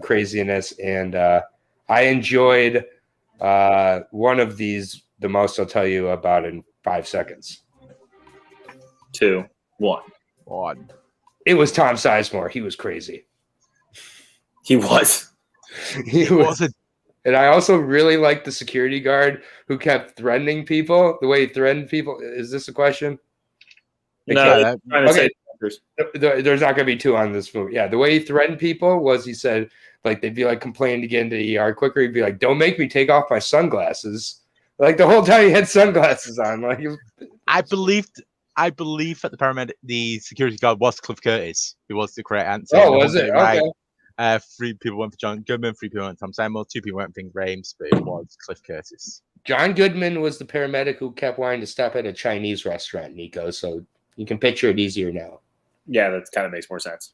craziness, and I enjoyed one of these the most I'll tell you about in 5 seconds. 2, 1. It was Tom Sizemore. He was crazy. He was. He was. And I also really liked the security guard who kept threatening people. The way he threatened people. Is this a question? No. Okay. There's not going to be 2 on this movie. Yeah, the way he threatened people was he said, like, they'd be like complaining to get into the ER quicker. He'd be like, don't make me take off my sunglasses. Like the whole time he had sunglasses on. Like, I believe that the security guard was Cliff Curtis, who was the correct answer. Oh, was it? Okay. 3 people went for John Goodman, 3 people went for Tom Sizemore, 2 people went for Ving Rhames, but it was Cliff Curtis. John Goodman was the paramedic who kept wanting to stop at a Chinese restaurant, Nico. So you can picture it easier now. Yeah, that kind of makes more sense.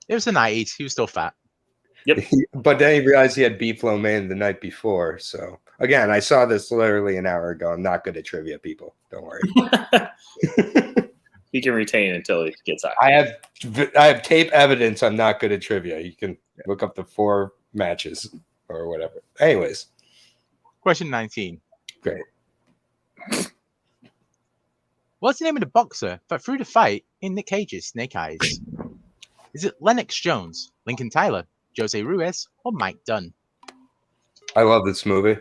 It was the 90s. He was still fat. Yep. But then he realized he had beef lo mein the night before. So again, I saw this literally an hour ago. I'm not good at trivia, people. Don't worry. He can retain until he gets out. I have tape evidence I'm not good at trivia. You can look up the 4 matches or whatever. Anyways. Question 19. Great. What's the name of the boxer that threw the fight in Nick Cage's Snake Eyes? Is it Lennox Jones, Lincoln Tyler, Jose Ruiz, or Mike Dunn? I love this movie.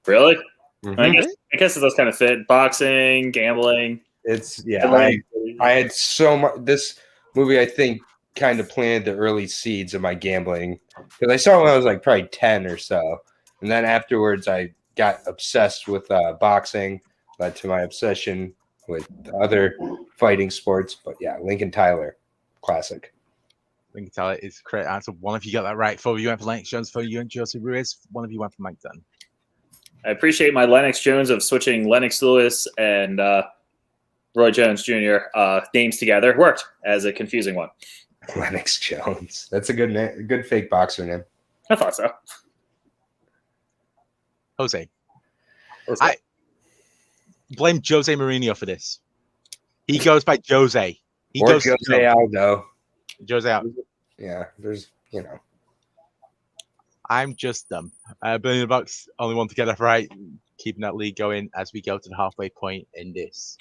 Really? Mm-hmm. I guess it does kind of fit. Boxing, gambling. I had so much. This movie, I think, kind of planted the early seeds of my gambling because I saw it when I was like probably 10 or so, and then afterwards I got obsessed with boxing. Led to my obsession with other fighting sports. But yeah, Lincoln Tyler, classic. Lincoln Tyler is the correct answer. One of you got that right. 4 of you went for Lennox Jones. 4 of you went for Jose Ruiz. 1 of you went for Mike Dunn. I appreciate my Lennox Jones of switching Lennox Lewis and Roy Jones Jr. Names together. It worked as a confusing one. Lennox Jones. That's a good name. Good fake boxer name. I thought so. Jose. I blame Jose Mourinho for this. He goes by Jose. Jose Aldo. Jose Aldo. Yeah, there's, I'm just dumb. $1 billion bucks, only one to get it right. Keeping that lead going as we go to the halfway point in this.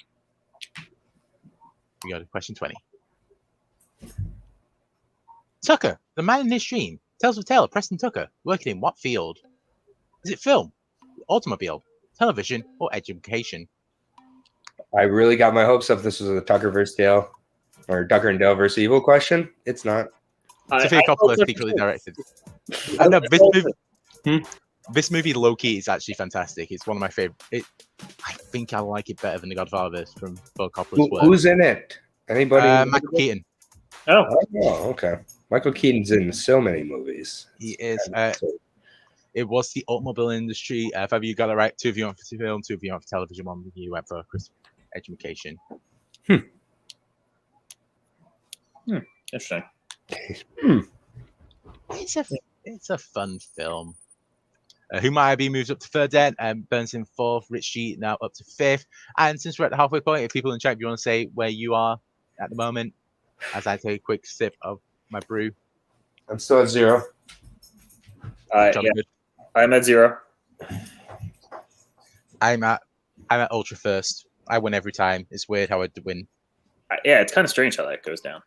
We go to question 20. Tucker, the man in this dream, tells the tale of Preston Tucker working in what field? Is it film, automobile, television, or education? I really got my hopes up. This was a Tucker versus Dale, or Tucker and Dale versus Evil question. It's not. Sofia Coppola secretly directed. No, this movie low-key is actually fantastic. It's one of my favorite. I think I like it better than The Godfather from Phil Coppola's work. Who's in it? Anybody? Michael Keaton. Oh, okay. Michael Keaton's in so many movies. He is. It was the automobile industry. 5 of you got it right. 2 of you went for film. 2 of you went for television. 1 of you went for education. Interesting. It's a fun film. Who Might I Be moves up to 3rd then, Burns in 4th, Rich G now up to 5th. And since we're at the halfway point, if people in chat, if you want to say where you are at the moment, as I take a quick sip of my brew. I'm still at 0. Yeah. I'm at 0. I'm at ultra first. I win every time. It's weird how I win. Yeah, it's kind of strange how that goes down.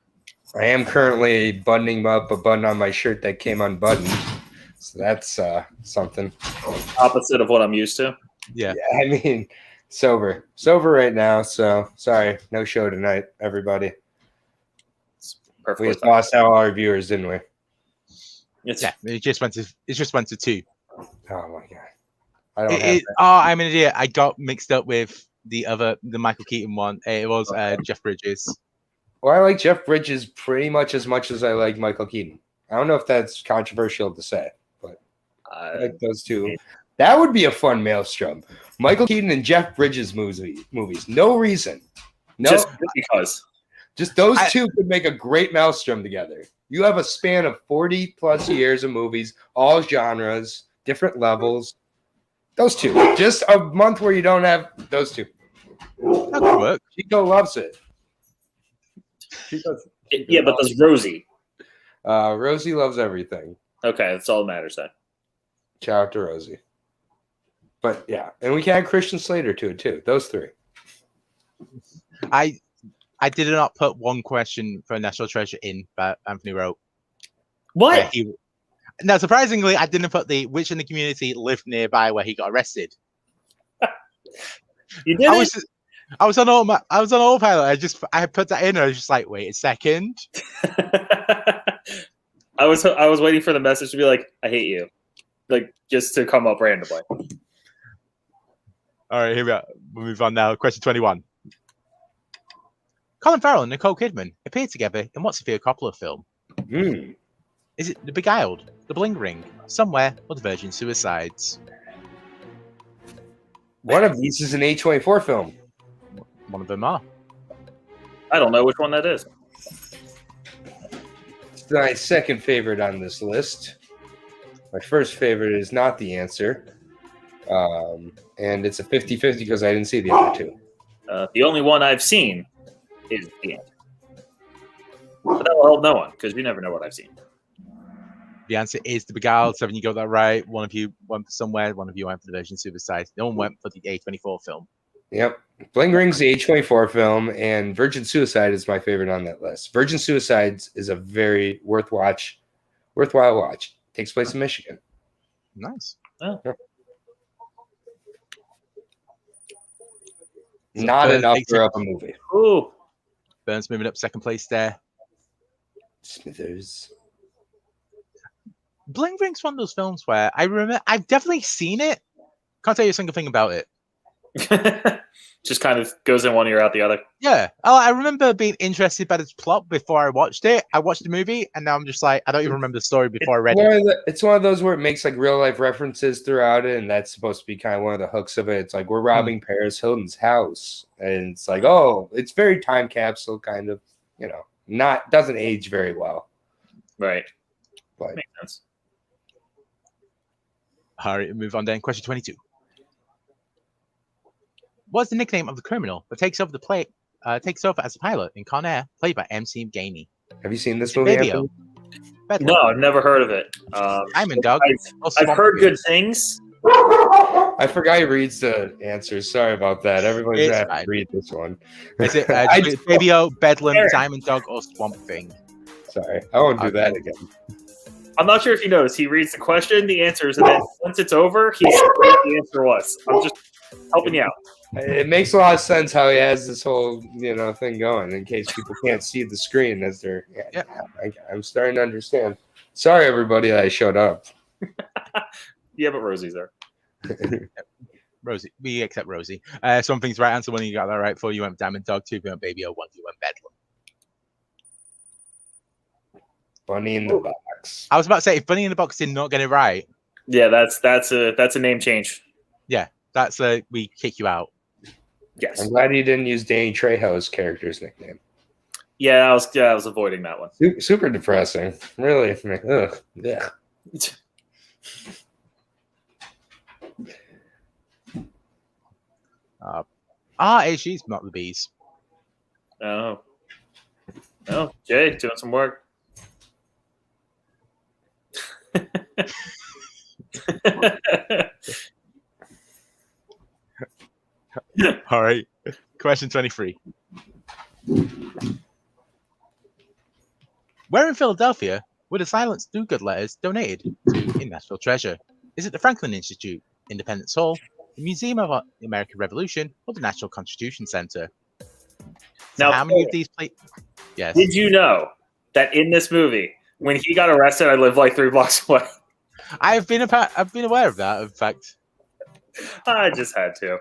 I am currently buttoning up a button on my shirt that came unbuttoned. So that's something. Opposite of what I'm used to. Yeah. I mean, sober right now. So sorry, no show tonight, everybody. We just lost all our viewers, didn't we? It just went to 2. Oh my god. I don't have that. Oh, I'm an idiot. I got mixed up with the Michael Keaton one. It was Jeff Bridges. Well, I like Jeff Bridges pretty much as I like Michael Keaton. I don't know if that's controversial to say, but I like those two. That would be a fun Maelstrom. Michael Keaton and Jeff Bridges movies. No reason. No, just because. Just those two could make a great Maelstrom together. You have a span of 40 plus years of movies, all genres, different levels. Those two. Just a month where you don't have those two. That could work. Chico loves it. Yeah, but does Rosie? Rosie loves everything. Okay, that's all that matters then. Shout out to Rosie. But yeah, and we can add Christian Slater to it too. Those three. I did not put one question for National Treasure in, but Anthony wrote. What? Now, surprisingly, I didn't put which in the community lived nearby where he got arrested. You did. I was on autopilot. I put that in, and I was just like, wait a second. I was waiting for the message to be like, I hate you, like just to come up randomly. All right, here we are. We'll move on now. Question 21. Colin Farrell and Nicole Kidman appeared together in what's a Sofia Coppola film? Is it The Beguiled, The Bling Ring, Somewhere, or The Virgin Suicides? One of these is an A24 film. One of them are. I don't know which one that is. It's my second favorite on this list. My first favorite is not the answer. And it's a 50-50 because I didn't see the other two. The only one I've seen is the answer. But that will help no one because you never know what I've seen. The answer is The Beguiled. 7, you got that right. One of you went for Somewhere. One of you went for The Virgin Suicides. No one went for the A24 film. Yep. Bling Ring's the A24 film, and Virgin Suicide is my favorite on that list. Virgin Suicides is a very worthwhile watch. Takes place in Michigan. Nice. Oh. Yep. Not enough for a movie. Ooh. Burns moving up second place there. Smithers. Bling Ring's one of those films where I remember I've definitely seen it. Can't tell you a single thing about it. Just kind of goes in one ear out the other. Yeah. Oh, I remember being interested by this plot before I watched it. I watched the movie and now I'm just like, I don't even remember the story before I read it. It's one of those where it makes like real life references throughout it, and that's supposed to be kind of one of the hooks of it. It's like we're robbing Paris Hilton's house, and it's like, oh, it's very time capsule kind of, doesn't age very well. Right. But makes sense. All right, move on then. Question 22. What's the nickname of the criminal that takes over as a pilot in Con Air, played by MC Gamey? Have you seen this movie? Baby-O. No, I've never heard of it. Diamond Dog. I've heard good things. I forgot he reads the answers. Sorry about that. Everybody's going to have to read this one. Is it Baby-O, Bedlam, Diamond Dog, or Swamp Thing? Sorry, I won't do that again. I'm not sure if you noticed. He reads the question, the answers, and then once it's over, he says what the answer was. I'm just helping you out. It makes a lot of sense how he has this whole thing going in case people can't see the screen as they're. Yeah. I'm starting to understand. Sorry, everybody, that I showed up. Yeah, but Rosie's there. Rosie, we accept Rosie. Something's right answer. One you got that right. 4, you went Diamond Dog. 2, you went Baby-O. 1, you went Bedlam. Bunny in the Box. I was about to say, if Bunny in the Box did not get it right. Yeah, that's a name change. Yeah, that's we kick you out. Yes. I'm glad you didn't use Danny Trejo's character's nickname. Yeah, I was avoiding that one. Super depressing. Really. Ugh. Yeah. She's not the bees. Oh. No, Jay, doing some work. All right. Question 23. Where in Philadelphia were the Silence Do-Good letters donated to in National Treasure? Is it the Franklin Institute, Independence Hall, the Museum of the American Revolution, or the National Constitution Center? Now, how many of these Yes. Did you know that in this movie, when he got arrested, I lived like 3 blocks away? I've been aware of that. In fact, I just had to.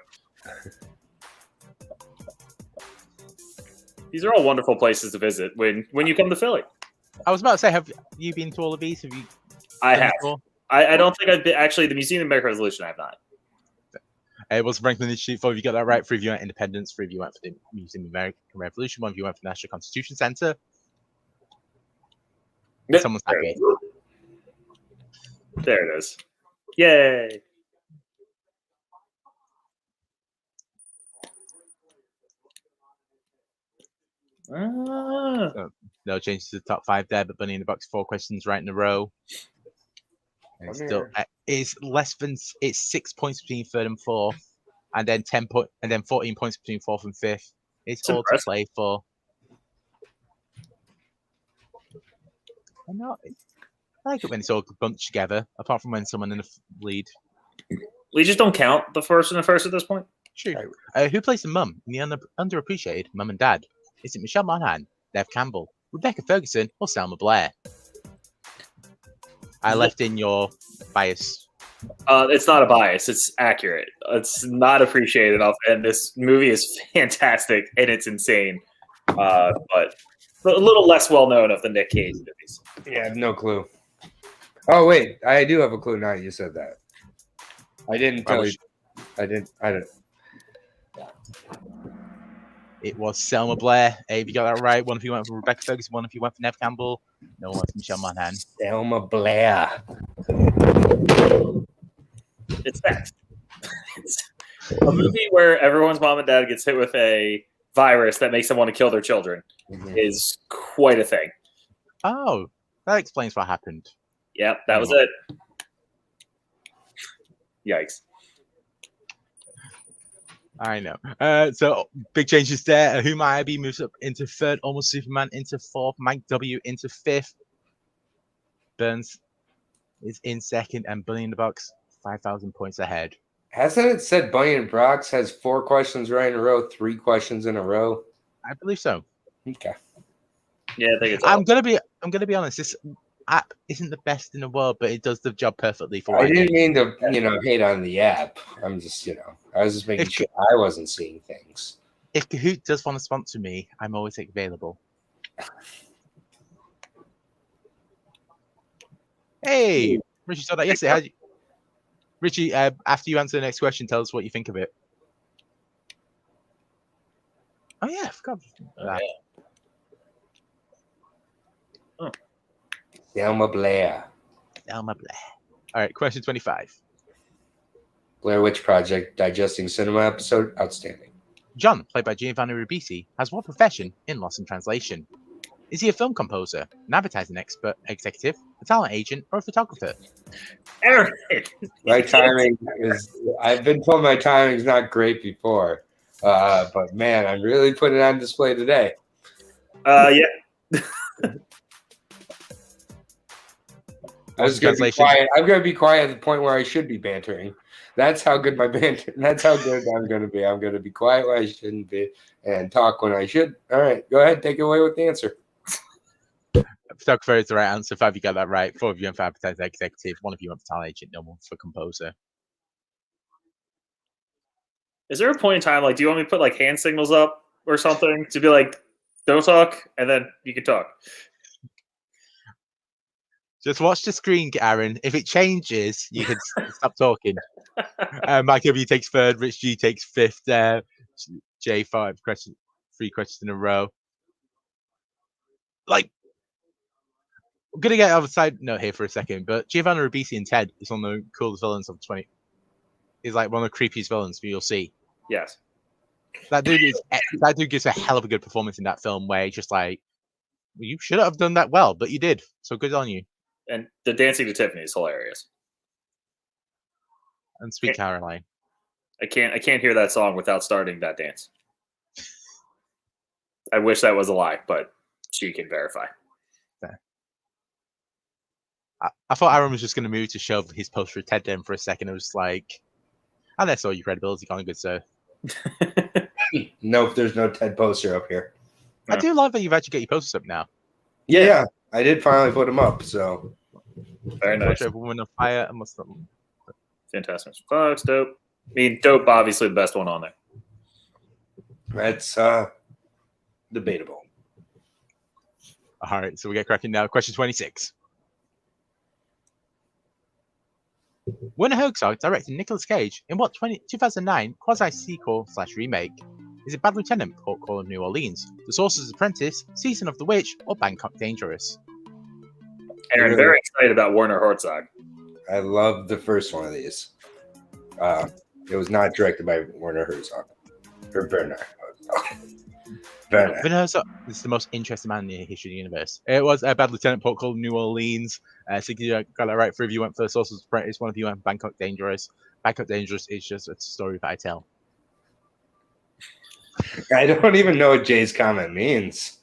These are all wonderful places to visit when you come to Philly. I was about to say, have you been to all of these? Have you? I done have. before? I don't think I've been. Actually, the Museum of American Revolution, I have not. It was Franklin Institute. 4 of you got that right. 3 of you went Independence. 3 of you went for the Museum of American Revolution. 1 of you went for the National Constitution Center. Someone's happy. There it is. Yay! No changes to the top 5 there, but Bunny in the Box 4 questions right in a row. And it's still it's less than it's 6 points between 3rd and 4th, and then 14 points between 4th and 5th. It's all impressive. to play for. I like it when it's all bunched together, apart from when someone in the lead. Legions don't count the first and the first at this point. True. Who plays the mum in the underappreciated Mum and Dad? Is it Michelle Monaghan, Nev Campbell, Rebecca Ferguson, or Selma Blair? I left in your bias. It's not a bias. It's accurate. It's not appreciated enough, and this movie is fantastic and it's insane. But a little less well known of the Nick Cage movies. Yeah, I have no clue. Oh wait, I do have a clue now. You said that. I didn't tell you. I didn't. It was Selma Blair. Hey, if you got that right, 1 of you went for Rebecca Ferguson, 1 of you went for Nev Campbell, no one went for Michelle Monaghan. Selma Blair. It's that. It's a movie where everyone's mom and dad gets hit with a virus that makes them want to kill their children is quite a thing. Oh, that explains what happened. Yep, that was it. Yikes. I know. So big changes there. Who might I be moves up into 3rd, Almost Superman into 4th, Mike W into 5th. Burns is in 2nd, and Bunny in the Box 5,000 points ahead. Hasn't it said Bunny and Brox has 4 questions right in a row, 3 questions in a row? I believe so. Okay. Yeah, I think it's. I'm gonna be honest. This app isn't the best in the world, but it does the job perfectly for. I didn't mean to, hate on the app. I'm just, I was just making sure I wasn't seeing things. If Kahoot does want to sponsor me, I'm always available. Hey, Richie saw that yesterday. Richie, after you answer the next question, tell us what you think of it. Oh yeah, I forgot that. Oh. Selma Blair. Selma Blair. All right, question 25. Blair Witch Project digesting cinema episode. Outstanding. John, played by Giovanni Ribisi, has what profession in Lost in Translation? Is he a film composer, an advertising executive, a talent agent, or a photographer? Aaron. My timing is. I've been told my timing's not great before, but man, I'm really putting it on display today. Yeah. I was going to be quiet. I'm going to be quiet at the point where I should be bantering. That's how good my banter. That's how good I'm going to be. I'm going to be quiet when I shouldn't be and talk when I should. All right, go ahead, take it away with the answer. Photographer is the right answer. 5 of you got that right. 4 of you went for advertising executive. 1 of you went for talent agent. No one for composer. Is there a point in time, do you want me to put hand signals up or something to be like, don't talk, and then you can talk? Just watch the screen, Aaron. If it changes, you can stop talking. Mike W takes 3rd. Rich G takes 5th. J 3 questions in a row. I'm gonna get out of a side note here for a second, but Giovanni Ribisi in Ted is one of the coolest villains of 20. He's one of the creepiest villains you'll see. Yes. That dude gives a hell of a good performance in that film where he's just you should have done that well, but you did. So good on you. And the dancing to Tiffany is hilarious. And Sweet Caroline. I can't hear that song without starting that dance. I wish that was a lie, but she can verify. I thought Aaron was just going to move to shove his poster of Ted down for a second. It was and that's all your credibility gone, good sir. Nope, there's no Ted poster up here. I do love that you've actually got your posters up now. Yeah, I did finally put them up. So Very nice. Portrait of a Woman on Fire and what's that one? Fantastic Mr. Fox, dope. I mean, dope, obviously the best one on there. That's debatable. All right, so we get cracking now. Question 26. Werner Herzog directed Nicolas Cage in what 2009 quasi-sequel/remake? Is it Bad Lieutenant, Port Call of New Orleans, The Sorcerer's Apprentice, Season of the Witch, or Bangkok Dangerous? Aaron, very excited about Werner Herzog. I love the first one of these. It was not directed by Werner Herzog. Or Werner Herzog. Werner. Werner Herzog is the most interesting man in the history of the universe. It was Bad Lieutenant, Port Call of New Orleans. So you got that right. 3 of you went for The Sorcerer's Apprentice. 1 of you went Bangkok Dangerous. Bangkok Dangerous is just a story that I tell. I don't even know what Jay's comment means.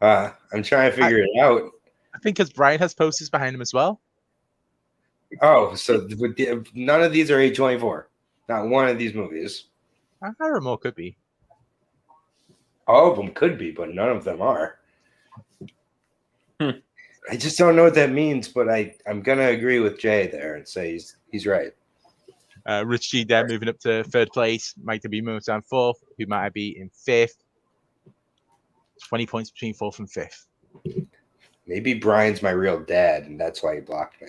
I'm trying to figure it out. I think because Brian has posters behind him as well. Oh, so none of these are A24. Not one of these movies. I don't know, could be. All of them could be, but none of them are. I just don't know what that means, but I'm going to agree with Jay there and say he's right. Rich G there moving up to 3rd place. Mike W moves down 4th. Who might I be in 5th? 20 points between 4th and 5th. Maybe Brian's my real dad, and that's why he blocked me.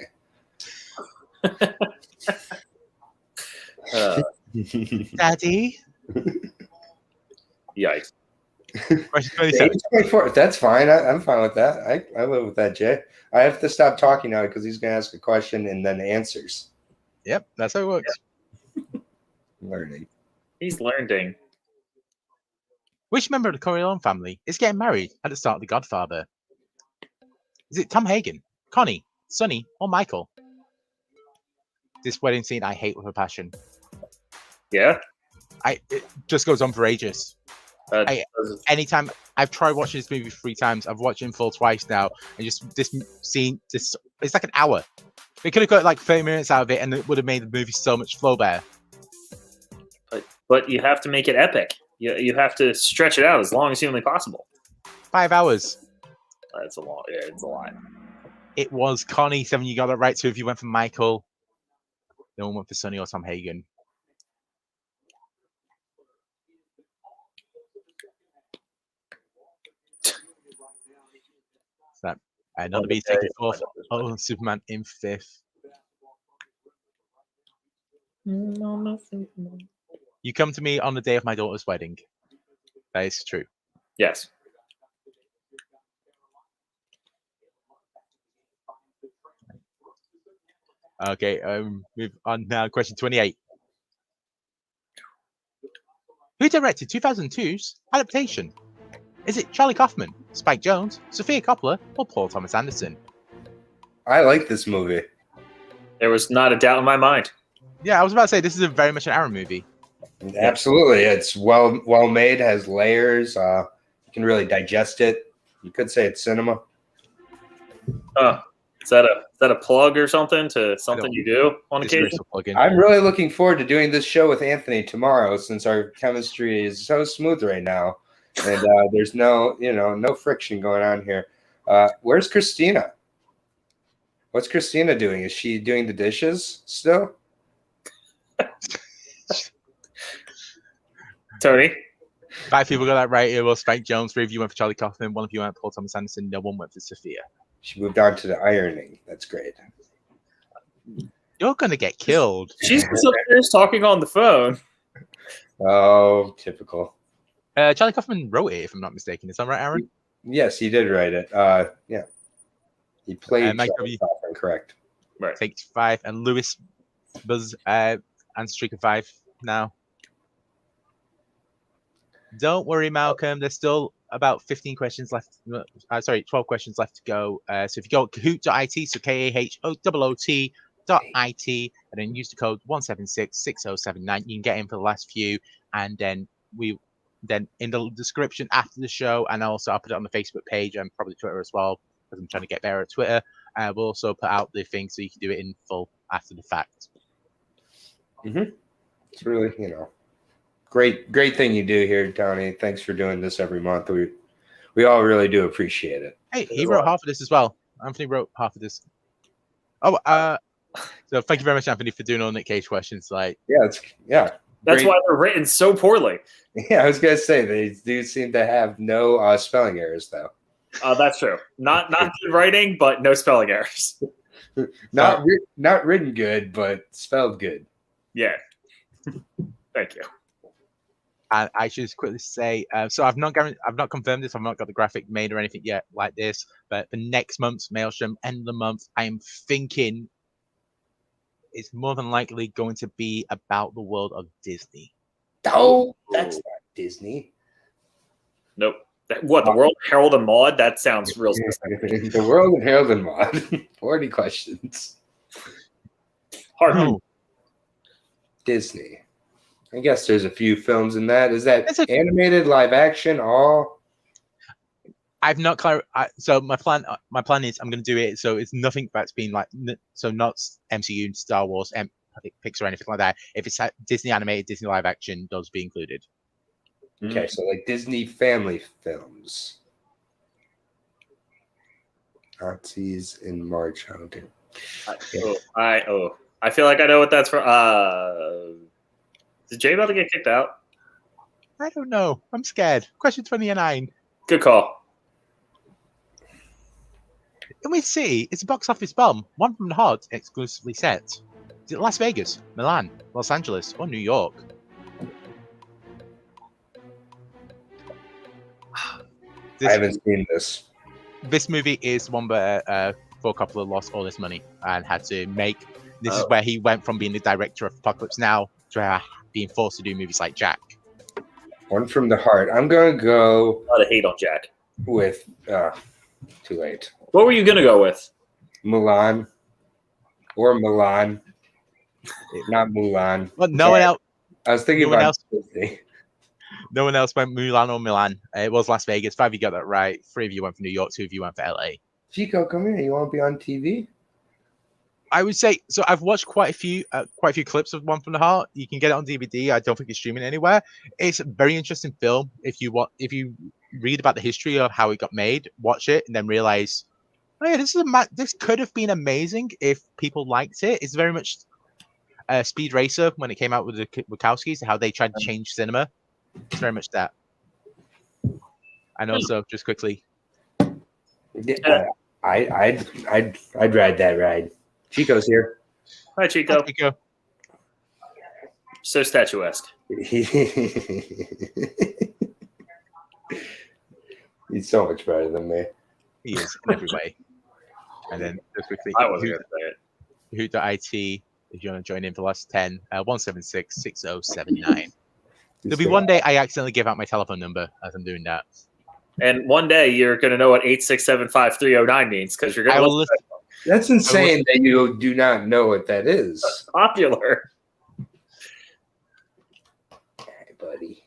Daddy? Yikes. Question 27. That's fine. I'm fine with that. I live with that, Jay. I have to stop talking now because he's going to ask a question and then answers. Yep, that's how it works. Learning. He's learning. Which member of the Corleone family is getting married at the start of The Godfather? Is it Tom Hagen, Connie, Sonny, or Michael? This wedding scene I hate with a passion. Yeah? It just goes on for ages. Anytime I've tried watching this movie 3 times, I've watched it in full twice now, and just this scene, it's like an hour. They could have got like 30 minutes out of it, and it would have made the movie so much flow better. But you have to make it epic. You have to stretch it out as long as humanly possible. 5 hours. That's a lot. Yeah, it's a lot. It was Connie. 7 you got it right. 2 of you went for Michael. No one went for Sonny or Tom Hagen. So another beat taking 4th. Oh, Superman in 5th. You come to me on the day of my daughter's wedding. That is true. Yes. Okay, move on now. Question 28. Who directed 2002's adaptation? Is it Charlie Kaufman, Spike Jonze, Sophia Coppola, or Paul Thomas Anderson? I like this movie. There was not a doubt in my mind. Yeah, I was about to say this is very much an Aaron movie. Absolutely. It's well made, has layers. You can really digest it. You could say it's cinema. Is that a plug or something to something you do on occasion? I'm really looking forward to doing this show with Anthony tomorrow, since our chemistry is so smooth right now, and there's no friction going on here. Where's Christina? What's Christina doing? Is she doing the dishes still? Tony? 5 people got that right. It was Spike Jonze. 3 of you went for Charlie Kaufman. 1 of you went for Paul Thomas Anderson. No one went for Sophia. She moved on to the ironing. That's great. You're gonna get killed. She's just upstairs talking on the phone. Oh, typical. Charlie Kaufman wrote it, if I'm not mistaken. Is that right, Aaron? Yes, he did write it. Yeah. He played Mike Charlie Kaufman, correct. Right. Takes 5. And Lewis was answer streak of 5 now. Don't worry, Malcolm. There's still about 15 questions left. 12 questions left to go. So if you go kahoot.it, so KAHOOT.it, and then use the code 1766079, you can get in for the last few. And then in the description after the show, and also I'll put it on the Facebook page and probably Twitter as well, because I'm trying to get better at Twitter. We'll also put out the thing so you can do it in full after the fact. It's really, great thing you do here, Tony. Thanks for doing this every month. We all really do appreciate it. Hey, he wrote half of this as well. Anthony wrote half of this. So thank you very much, Anthony, for doing all Nick Cage questions. Like, That's great. why they're written so poorly. Yeah, I was gonna say they do seem to have no spelling errors though. That's true. Not good writing, but no spelling errors. Not written good, but spelled good. Yeah. Thank you. and I should just quickly say, so I've not confirmed this. I've not got the graphic made or anything yet like this. But for next month's Maelstrom, end of the month, I am thinking it's more than likely going to be about the world of Disney. Oh, that's not Disney. Nope. What, the world of Harold and Maude? That sounds real specific. The world of Harold and Maude. 40 questions. Hard. Disney. I guess there's a few films in that. Is that animated, live action, all? I've not clarified. So my plan is I'm going to do it so it's nothing that's been like, so not MCU, Star Wars, Pixar, or anything like that. If it's Disney animated, Disney live action, those be included. Okay, so like Disney family films. Nazis in March. I feel like I know what that's for. Is Jay about to get kicked out? I don't know. I'm scared. Question 29. Good call. In which city is a box office bomb? One from the Heart exclusively set. Is it Las Vegas, Milan, Los Angeles, or New York? I haven't seen this. This movie is one where Coppola lost all his money and had to make. This is where he went from being the director of Apocalypse Now to being forced to do movies like Jack. One from the Heart. I'm gonna go. A lot of hate on Jack. With too late. What were you gonna go with? Mulan. Or Milan. Not Mulan. Well, no one else. I was thinking about Disney. No one else went Mulan or Milan. It was Las Vegas. 5 of you got that right. 3 of you went for New York. 2 of you went for LA. Chico, come here. You want to be on TV? I would say so. I've watched quite a few clips of One from the Heart. You can get it on DVD. I don't think it's streaming anywhere. It's a very interesting film. If you read about the history of how it got made, watch it, and then realize, oh yeah, this could have been amazing if people liked it. It's very much Speed Racer when it came out with the Wachowskis, how they tried to change cinema. It's very much that. And also, just quickly, I'd ride that ride. Chico's here. Hi, Chico. Hi, Chico. So statuesque. He's so much better than me. He is in every way. And then just quickly, I wasn't going to say it. Who.it, if you want to join in for the last 10, 176-6079. There'll be one day I accidentally give out my telephone number as I'm doing that. And one day you're going to know what 8675309 means because you're going to listen. That's insane that you do not know what that is. That's popular. Hey, buddy.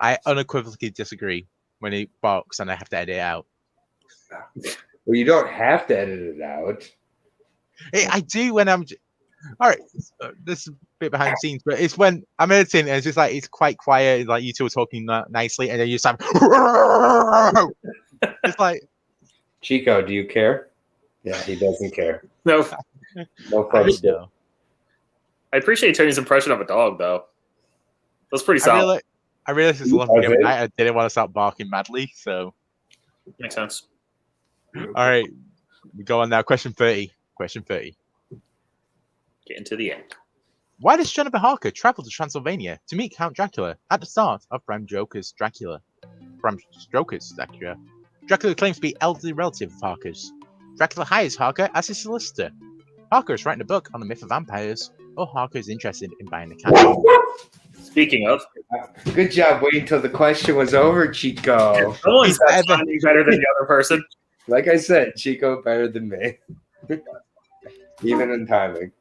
I unequivocally disagree when he barks and I have to edit it out. Well, you don't have to edit it out. I do when I'm... All right, this is a bit behind the scenes, but it's when I'm editing and it's just like, it's quite quiet. It's like you two are talking nicely and then you just have... It's like... Chico, do you care? Yeah, he doesn't care. No. No problem. I appreciate Tony's impression of a dog, though. That's pretty solid. I realized it's 11 p.m. night. I didn't want to start barking madly, so... Makes sense. All right, we go on now. Question 30. Question 30. Getting to the end. Why does Jonathan Harker travel to Transylvania to meet Count Dracula at the start of Bram Stoker's Dracula? Dracula claims to be elderly relative of Harker's. Dracula hires Harker as his solicitor. Harker is writing a book on the myth of vampires, or Harker is interested in buying the castle. Speaking of, good job waiting till the question was over, Chico. Someone's sounding better than the other person. Like I said, Chico better than me. Even in timing.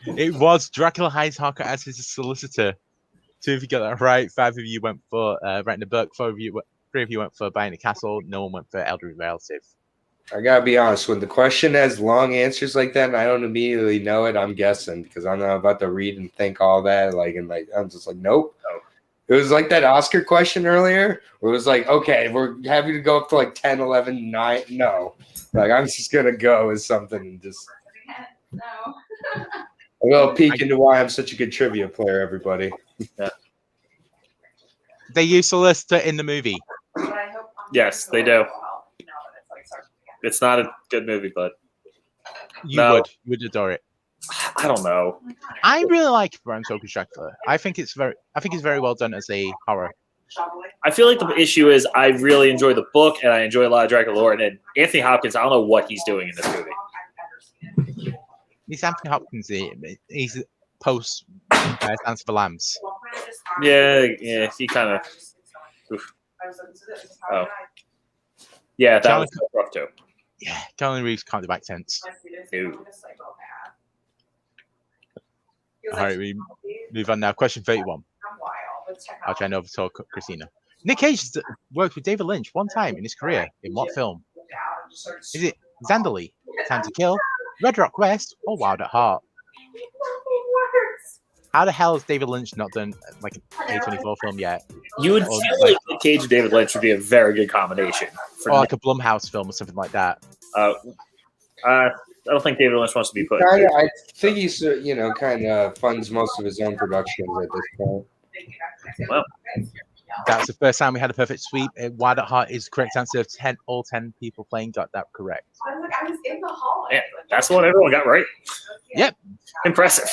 It was Dracula hires Harker as his solicitor. 2 of you got that right. 5 of you went for writing a book. 3 of you went for buying a castle. No one went for elderly relative. I gotta be honest. When the question has long answers like that, and I don't immediately know it, I'm guessing because I'm not about to read and think all that. I'm just like, nope. No. It was like that Oscar question earlier, where it was like, okay, we're happy to go up to like 10, 11, 9. No, Like I'm just gonna go with something and just No. a little peek into why I'm such a good trivia player, everybody. They use Solicitor in the movie. Yes, they do. It's not a good movie, but You No. would adore it. I don't know. I really like Bram Stoker's Dracula. I think it's very well done as a horror. I feel like the issue is I really enjoy the book and I enjoy a lot of Dracula lore. And Anthony Hopkins, I don't know what he's doing in this movie. He's Anthony Hopkins. He's post Dance for Lambs. Yeah, he kind of. Oh. Yeah, that was rough too. Yeah, Keanu Reeves can't do accents. Ew. All right, we move on now. Question 31. I'll try and overtalk Christina. Nick Cage worked with David Lynch one time in his career. In what film? Is it Zanderley, Time to Kill, Red Rock West, or Wild at Heart? How the hell has David Lynch not done like an A24 film yet? You would feel like Nick Cage and David Lynch would be a very good combination. Or like a Blumhouse film or something like that. I don't think David Lynch wants to be put. I think he's kind of funds most of his own productions at this point. Well, that's the first time we had a perfect sweep. Wild at Heart is the correct answer. All 10 people playing got that correct. I was in the hall. yeah, that's what everyone got right. Yep. Impressive,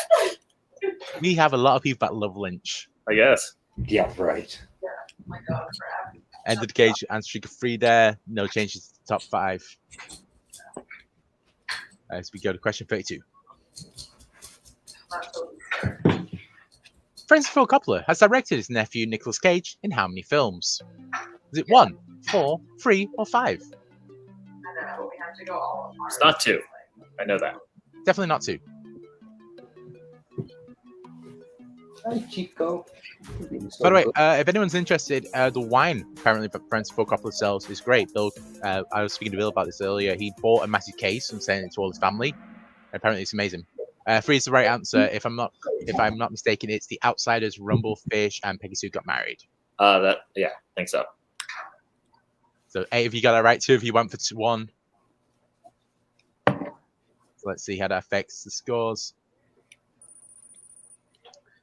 We have a lot of people that love Lynch. I guess. Yeah, right. End of the Cage and streak of 3 there. No changes to the top 5. As we go to question 32. Francis Ford Coppola has directed his nephew Nicolas Cage in how many films? Is it 1, 4, 3, or 5? It's not 2. I know that. Definitely not 2. Hi, Chico. By the way, if anyone's interested, the wine apparently that Francis Ford Coppola sells is great. Bill, I was speaking to Bill about this earlier. He bought a massive case and sent it to all his family. Apparently, it's amazing. 3 is the right answer. If I'm not mistaken, it's The Outsiders, Rumble Fish, and Peggy Sue Got Married. I think so. So 8 of you got that right. 2 of you went for 1. So let's see how that affects the scores.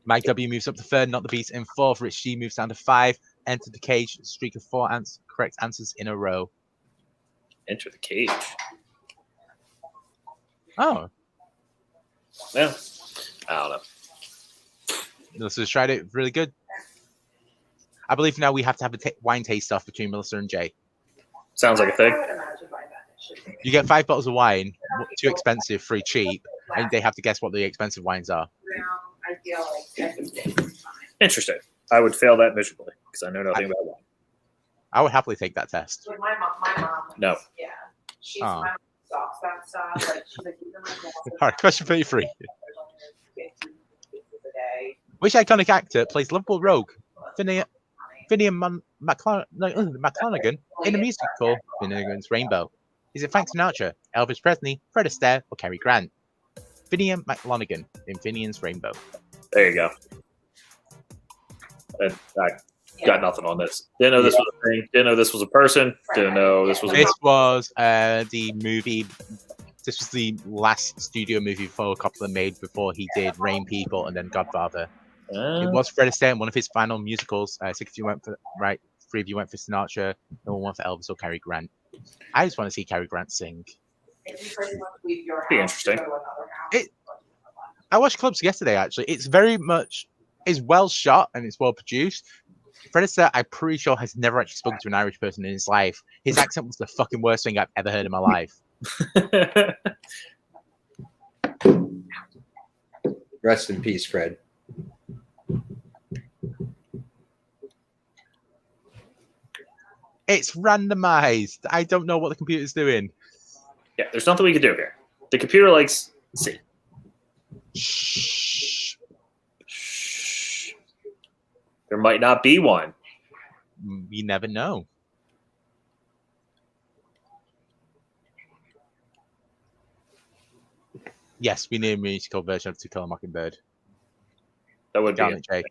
Mike W moves up to 3rd, not the beast in 4th. Rich G moves down to 5. Enter the Cage, streak of 4 correct answers in a row. Enter the Cage. Oh. Yeah. I don't know. Melissa's tried it. Really good. I believe now we have to have a wine taste off between Melissa and Jay. Sounds like a thing. You get 5 bottles of wine, 2 expensive, 3 cheap, and they have to guess what the expensive wines are. Interesting. I would fail that miserably because I know nothing about wine. I would happily take that test. My mom. No. Yeah. She's Oh. my socks that stuff. Like she's like, these are my glasses. All right, question 33. Which iconic actor plays lovable rogue Finian McClanagan in a musical Finnegan's Rainbow? Is it Frank Sinatra, Elvis Presley, Fred Astaire, or Cary Grant? Finian McClanagan in Finian's Rainbow. There you go. And I got nothing on this. Didn't know this was a thing. Didn't know this was a person. Didn't know this was a This was the movie. This was the last studio movie Ford Coppola made before he did Rain People and then Godfather. It was Fred Astaire in one of his final musicals. 6 of you went for right. 3 of you went for Sinatra. No one went for Elvis or Cary Grant. I just want to see Cary Grant sing. Be interesting. I watched clips yesterday. Actually, it's well shot and it's well produced. Fred Astaire, I'm pretty sure, has never actually spoken to an Irish person in his life. His accent was the fucking worst thing I've ever heard in my life. Rest in peace, Fred. It's randomized. I don't know what the computer's doing. Yeah, there's nothing we can do here. The computer likes see. Shh. Shh. There might not be one. You never know. Yes, we need a musical version of To Kill a Mockingbird. That would be Darn it, Jay.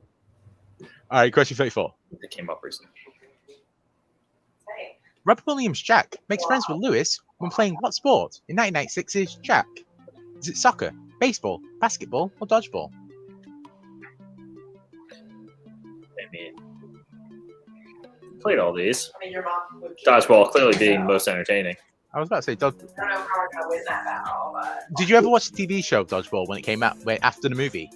All right, question 34. It came up recently. Robert Williams Jack makes friends with Lewis When playing what sport in 1996's Jack? Is it soccer, baseball, basketball, or dodgeball? I mean, played all these. I mean, your mom would. Dodgeball clearly being most entertaining. I was about to say I don't know how we're gonna win that battle, but. Did you ever watch the TV show Dodgeball when it came out after the movie?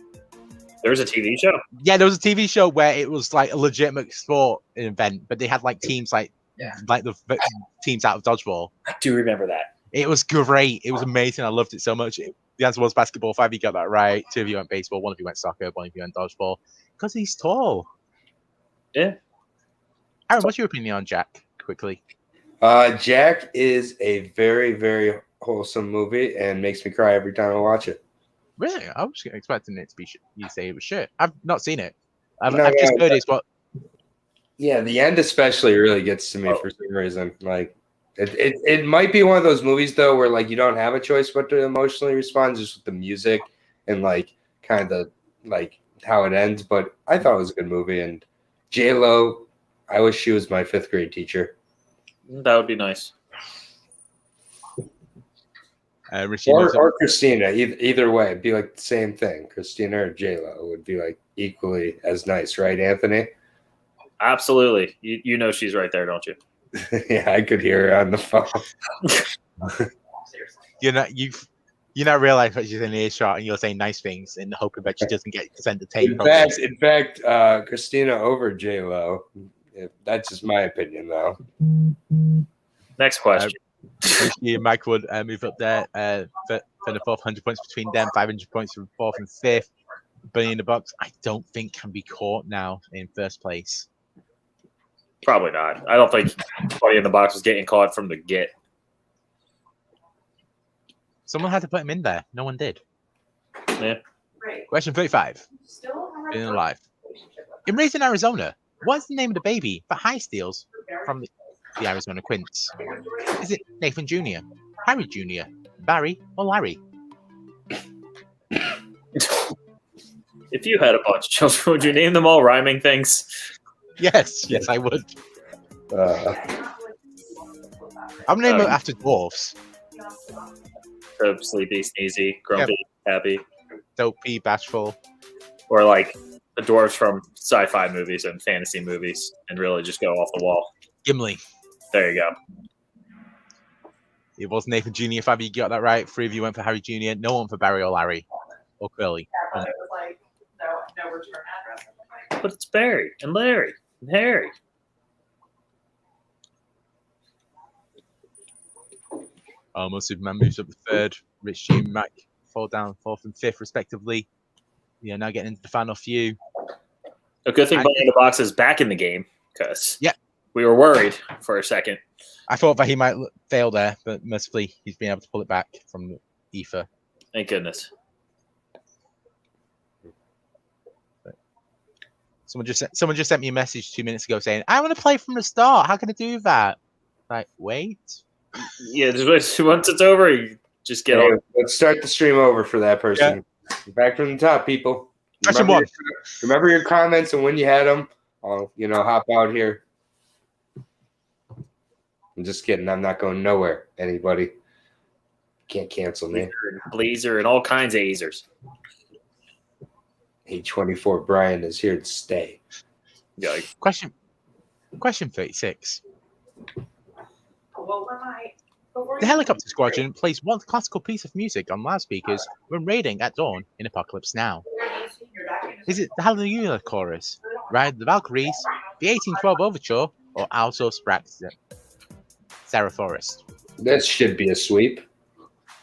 There was a TV show. Yeah, there was a TV show where it was like a legitimate sport event, but they had like teams like the teams out of Dodgeball. I do remember that. It was great. It was amazing. I loved it so much. The answer was basketball. 5 of you got that right. 2 of you went baseball. 1 of you went soccer. 1 of you went dodgeball. Because he's tall. Yeah. Aaron, what's your opinion on Jack? Quickly. Jack is a very, very wholesome movie and makes me cry every time I watch it. Really? I was expecting it to be you say it was shit. I've not seen it. I've No, just heard it's what. Yeah, the end especially really gets to me for some reason. Like, it might be one of those movies though where like you don't have a choice but to emotionally respond just with the music and like kind of like how it ends. But I thought it was a good movie, and J-Lo, I wish she was my 5th grade teacher. That would be nice. Or Christina. Either way, it'd be like the same thing. Christina or J-Lo would be like equally as nice, right, Anthony? Absolutely. You know she's right there, don't you? Yeah, I could hear her on the phone. You not realize that she's in earshot and you're saying nice things and hoping that she doesn't get entertained. In fact, Christina over J-Lo. That's just my opinion, though. Next question. Mike would move up there for the 400 points between them, 500 points for 4th and 5th. Bunny in the Box, I don't think can be caught now in 1st place. Probably not. I don't think Bunny in the Box was getting caught from the get. Someone had to put him in there. No one did. Yeah. Question 35. Being alive. In Raising Arizona, what's the name of the baby that High steals from the Arizona Quints? Is it Nathan Jr., Harry Jr., Barry, or Larry? If you had a bunch of children, would you name them all rhyming things? Yes, I would. I'm naming them after dwarfs. So Sleepy, Sneezy, Grumpy, Happy. Dopey, Bashful. Or like the dwarves from sci-fi movies and fantasy movies and really just go off the wall. Gimli. There you go. It was Nathan Jr. 5 of you got that right. 3 of you went for Harry Jr. No one for Barry or Larry. Or Curly. Yeah, but it was like no return address. But it's Barry and Larry and Harry. Almost Superman moves up to 3rd. Rich G and Mac fall down 4th and 5th, respectively. Yeah, now getting into the final few. A good thing Bunny in the Box is back in the game because we were worried for a second. I thought that he might fail there, but mercifully he's been able to pull it back from the ether. Thank goodness. Someone just sent me a message 2 minutes ago saying, "I want to play from the start. How can I do that?" Like, wait. Yeah, just once it's over, you just get on. Let's start the stream over for that person. Yeah. Back from the top, people. Remember your comments and when you had them. I'll hop out here. I'm just kidding. I'm not going nowhere. Anybody can't cancel me. Blazer and all kinds of Azers. A24 Brian is here to stay. Yeah. Question 36. The helicopter squadron plays one classical piece of music on loudspeakers when raiding at dawn in Apocalypse Now. Is it the Hallelujah Chorus, Ride the Valkyries, the 1812 Overture, or Alto Sprax Sarah Forest? That should be a sweep.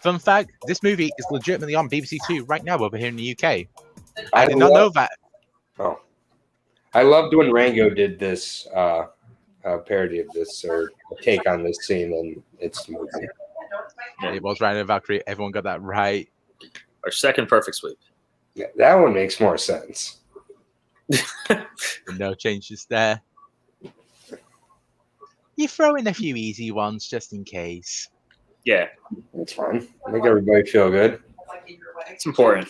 Fun fact, this movie is legitimately on BBC Two right now over here in the UK. I did not know that. Oh. I loved when Rango did this parody of this or take on this scene, and it's moving. It was Ride the Valkyrie. Everyone got that right. Our second perfect sweep. Yeah, that one makes more sense. No changes there. You throw in a few easy ones just in case. Yeah. That's fine. Make everybody feel good. It's important.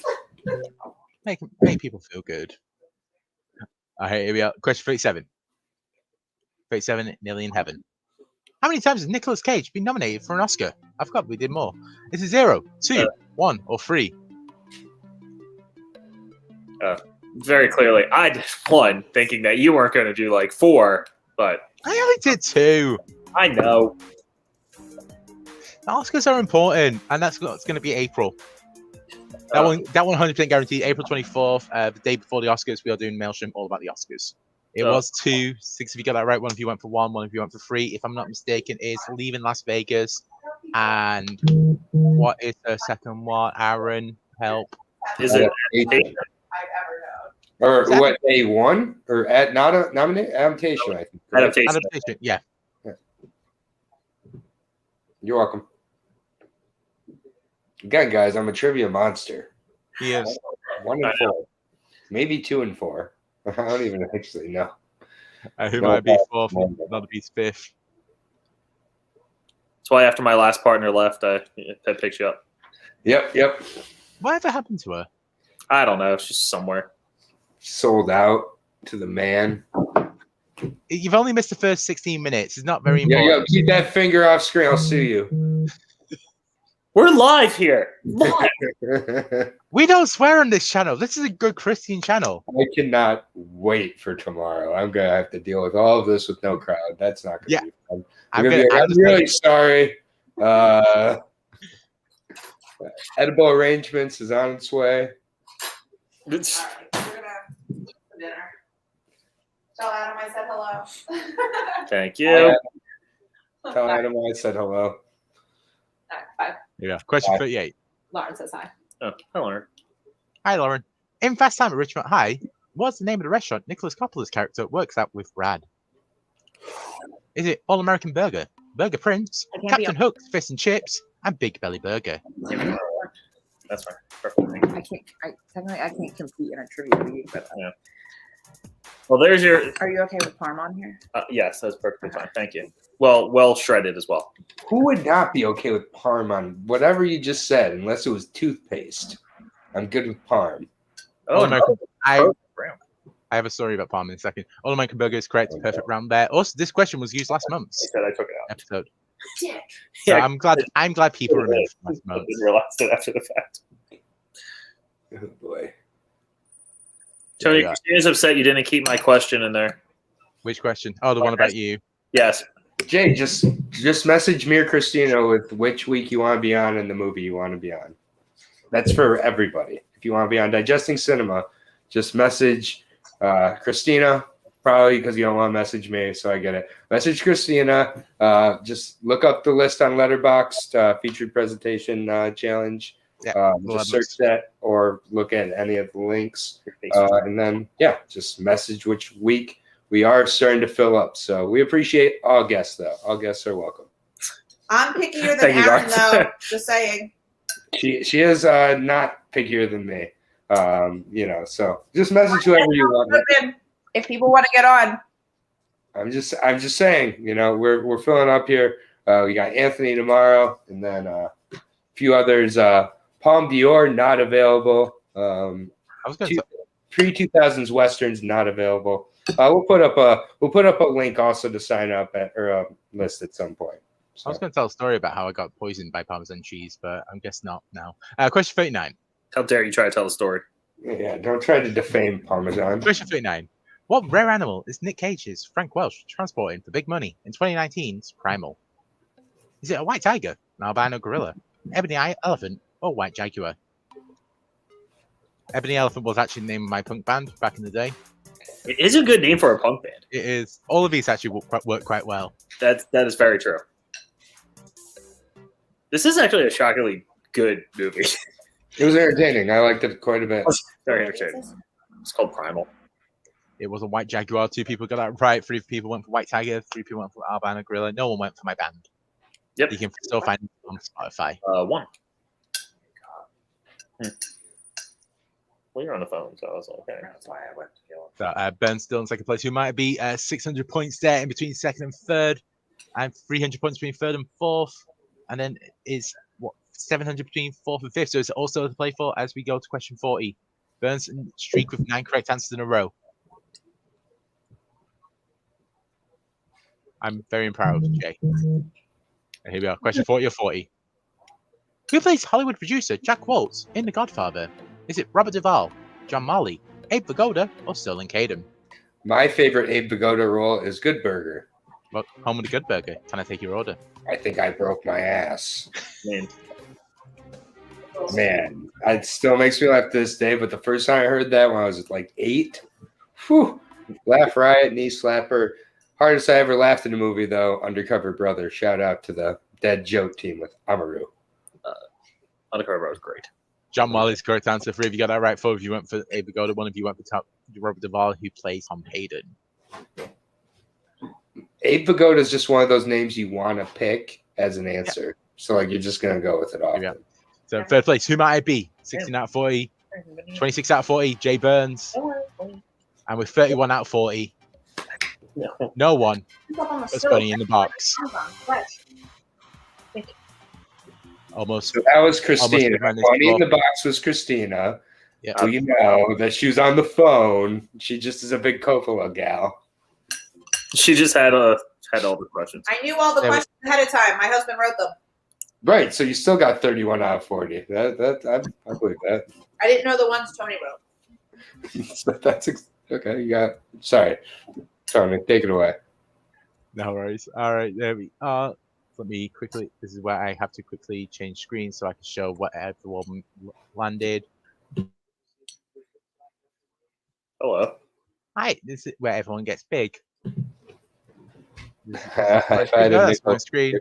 Make people feel good. All right, here we are. Question 37. 37, Nearly in Heaven. How many times has Nicolas Cage been nominated for an Oscar? I forgot we did more. Is it 0, 2, 1, or 3? Very clearly, I did 1, thinking that you weren't going to do like 4, but I only did 2. I know. The Oscars are important, and that's going to be April. That one 100% guaranteed. April 24th, the day before the Oscars, we are doing Maelstrom all about the Oscars. It was 2. 6 if you got that right. 1 if you went for 1. 1 if you went for 3. If I'm not mistaken, it's Leaving Las Vegas. And what is the second one? Aaron, help. Is it? Or what? A1 or at not a nominate adaptation? I think. Adaptation. Yeah. You're welcome. Again, guys, I'm a trivia monster. He is. 1 and 4, maybe 2 and 4. I don't even actually know. Who might be 4th? Another piece 5th. That's why after my last partner left, I picked you up. Yep. Whatever happened to her? I don't know. She's somewhere. Sold out to the man. You've only missed the first 16 minutes. It's not very important. Yeah, keep that finger off screen. I'll sue you. We're live here. Live. We don't swear on this channel. This is a good Christian channel. I cannot wait for tomorrow. I'm gonna have to deal with all of this with no crowd. That's not gonna be fun. I'm really sorry. Edible arrangements is on its way. We're gonna dinner. Tell Adam I said hello. Thank you. Tell Adam I said hello. Bye. Yeah. Question 38. Lauren says hi. Oh, hi, Lauren. Hi, Lauren. In Fast Time at Richmond High, what's the name of the restaurant Nicolas Coppola's character works at with Brad? Is it All American Burger, Burger Prince, Captain Hook's Fish and Chips, and Big Belly Burger? That's fine. Perfect. I can't compete in a trivia league, but Yeah. Well, there's your. Are you okay with Parm on here? Yes, that's perfectly fine. Thank you. Well shredded as well. Who would not be okay with parm on whatever you just said, unless it was toothpaste? I'm good with parm. Oh, no. no. I have a story about Parm in a second. All American Burger is correct. Perfect round there. Also, this question was used last month's He said I took it out. episode. Yeah. So I'm glad people remember last I month. didn't realize it after the fact. Oh boy. Tony, Yeah. Christina's upset you didn't keep my question in there. Which question? Oh, the one about you. Yes. Jay, just message me or Christina with which week you want to be on and the movie you want to be on. That's for everybody. If you want to be on Digesting Cinema, just message Christina, probably because you don't want to message me, so I get it. Message Christina. Just look up the list on Letterboxd, featured presentation challenge. Yeah, just search that or look at any of the links. And then, just message which week. We are starting to fill up, so we appreciate all guests, though. All guests are welcome. I'm pickier than Thank you, Aaron, guys. though. Just saying. She is not pickier than me. So just message whoever you want. If people want to get on. I'm just saying, we're filling up here. We got Anthony tomorrow, and then a few others. Palme d'Or not available. I was going to Pre-2000s westerns not available. We'll put up a link also to sign up or a list at some point. So. I was going to tell a story about how I got poisoned by Parmesan cheese, but I guess not now. Question 39. How dare you try to tell the story? Yeah, don't try to defame Parmesan. Question 39. What rare animal is Nick Cage's Frank Welsh transporting for big money in 2019's Primal? Is it a white tiger, an albino gorilla, ebony elephant, or white jaguar? Ebony Elephant was actually the name of my punk band back in the day. It is a good name for a punk band. It is. All of these actually work quite well. That is very true. This is actually a shockingly good movie. It was entertaining. I liked it quite a bit. Very entertaining. It's called Primal. It was a white jaguar. 2 people got that right. 3 people went for white tiger. 3 people went for albino gorilla. No one went for my band. Yep. You can still find it on Spotify. 1. Well, you're on the phone, so I was like, okay. That's why I went to kill So Ben's still in second place. Who might be 600 points there in between second and third, and 300 points between third and fourth, and then it's 700 between fourth and fifth. So it's also to play for as we go to question 40. Ben's streak with 9 correct answers in a row. I'm very proud, Jay. And here we are. Question 40 or 40. Who plays Hollywood producer Jack Waltz in The Godfather? Is it Robert Duvall, John Marley, Abe Vigoda, or Sterling Caden? My favorite Abe Vigoda role is Good Burger. Well, home of the Good Burger. Can I take your order? I think I broke my ass. Man, Man, it still makes me laugh to this day, but the first time I heard that when I was like 8, whew, laugh riot, knee slapper. Hardest I ever laughed in a movie, though, Undercover Brother. Shout out to the Dead Joke team with Amaru. Undercover Bro was great. John Marley's correct answer. 3 of you got that right. 4 of you went for Abe Vigoda. 1 of you went for Robert Duvall, who plays Tom Hayden. Abe Vigoda is just one of those names you want to pick as an answer. So, like, you're just going to go with it often. Yeah. So, third place, who might it be? 16 out of 40, 26 out of 40, Jay Burns. And with 31 out of 40, no one was Bunny in the Box. Almost. So that was Christina. Bunny In the Box was Christina. Yeah. We know that she was on the phone. She just is a big Coppola gal. She just had all the questions. I knew all the questions ahead of time. My husband wrote them. Right. So you still got 31 out of 40. I believe that. I didn't know the ones Tony wrote. That's okay. You got. Sorry, Tony. Take it away. No worries. All right, there we are. Let me quickly. This is where I have to quickly change screens so I can show what everyone landed. Hello. Hi. This is where everyone gets big. That's my screen.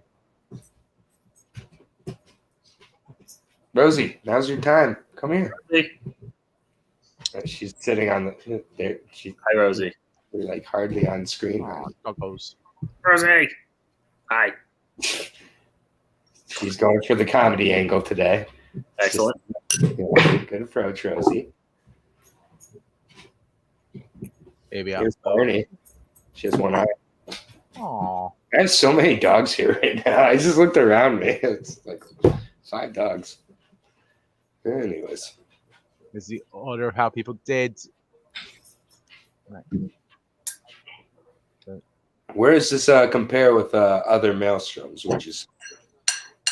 Rosie, now's your time. Come here. Hey. She's sitting on the there. She's Hi, Rosie. like hardly on screen. Doggos. Rosie. Hi. She's going for the comedy angle today. Excellent. Good approach, Rosie. Here we are. Here's Barney. She has one eye. Aww. I have so many dogs here right now. I just looked around me. It's like 5 dogs. Anyways. This is the order of how people did. Right. Where does this compare with other Maelstroms, which is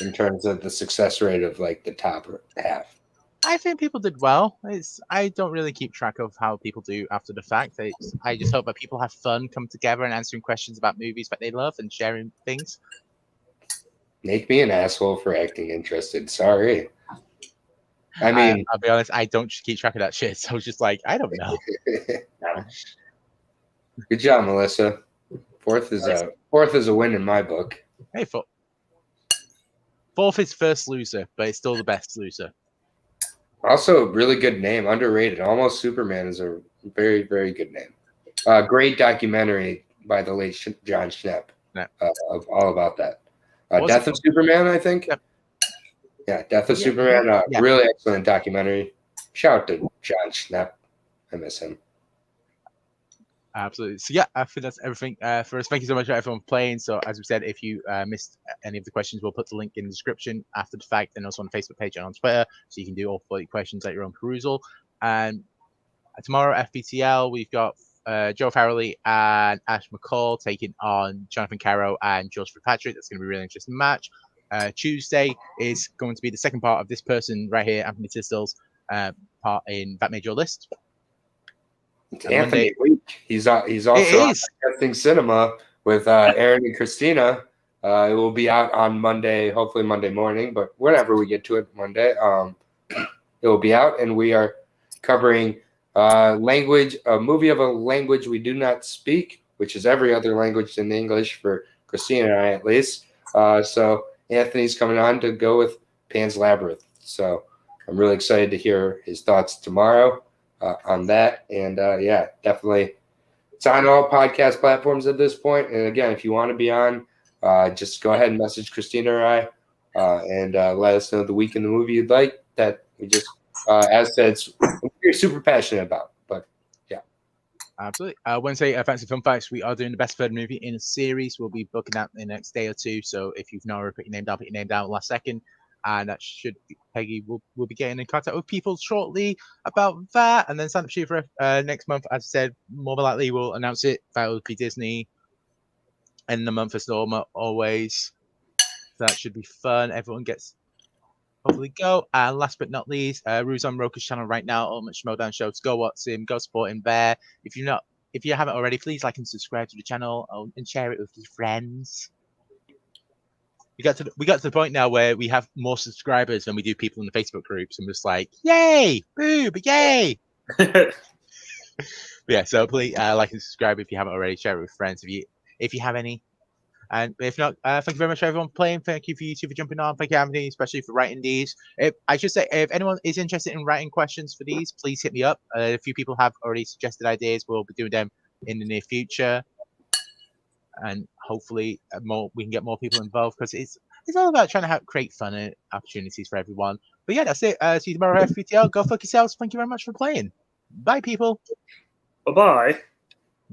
in terms of the success rate of like the top half? I think people did well. I don't really keep track of how people do after the fact. I just hope that people have fun, come together and answering questions about movies that they love and sharing things. Make me an asshole for acting interested. Sorry. I mean, I'll be honest, I don't keep track of that shit. So it's just like, I don't know. Good job, Melissa. Fourth is a win in my book. Hey, fourth is first loser, but it's still the best loser. Also, really good name, underrated. Almost Superman is a very, very good name. Great documentary by the late John Schnepp of all about that. Death of Superman, I think. Yep. Yeah, Death of Superman. Really excellent documentary. Shout out to John Schnepp. I miss him. Absolutely. So yeah, I think that's everything for us. Thank you so much for everyone playing. So as we said, if you missed any of the questions, we'll put the link in the description after the fact, and also on the Facebook page and on Twitter, so you can do all 40 questions at your own perusal. And tomorrow, FBTL, we've got Joe Farrelly and Ash McCall taking on Jonathan Caro and George Fitzpatrick. That's going to be a really interesting match. Tuesday is going to be the second part of this person right here, Anthony Tisdale's part in That Made Your List. It's Anthony Week. He's also on Testing Cinema with Aaron and Christina. It will be out on Monday, hopefully Monday morning, but whenever we get to it Monday, it will be out, and we are covering a movie of a language we do not speak, which is every other language than English for Christina and I, at least. So Anthony's coming on to go with Pan's Labyrinth. So I'm really excited to hear his thoughts tomorrow on that. And yeah, definitely. It's on all podcast platforms at this point. And again, if you want to be on, just go ahead and message Christina or I and let us know the week in the movie you'd like that we just, as said, we're super passionate about. But yeah. Absolutely. Wednesday, Fancy Film Facts, we are doing the best third movie in a series. We'll be booking that in the next day or two. So if you've not already put your name down last second. And that should be, Peggy will be getting in contact with people shortly about that. And then sign up for next month. As I said, more than likely we'll announce it. That will be Disney. end of the month as normal, always. So that should be fun. Everyone gets hopefully go. And last but not least, Rue's on Roku's channel right now. Ultimate Schmodown Show. So go watch him. Go support him there. If you haven't already, please like and subscribe to the channel and share it with your friends. We got to the point now where we have more subscribers than we do people in the Facebook groups. I'm just like, yay, boo, but yay. Yeah, so please like and subscribe if you haven't already. Share it with friends if you have any. And if not, thank you very much for everyone playing. Thank you for YouTube for jumping on. Thank you, Anthony, especially for writing these. I should say, if anyone is interested in writing questions for these, please hit me up. A few people have already suggested ideas. We'll be doing them in the near future, and hopefully we can get more people involved, because it's all about trying to create fun and opportunities for everyone. But yeah, that's it. See you tomorrow, FPTL. Go fuck yourselves. Thank you very much for playing. Bye, people. Bye-bye.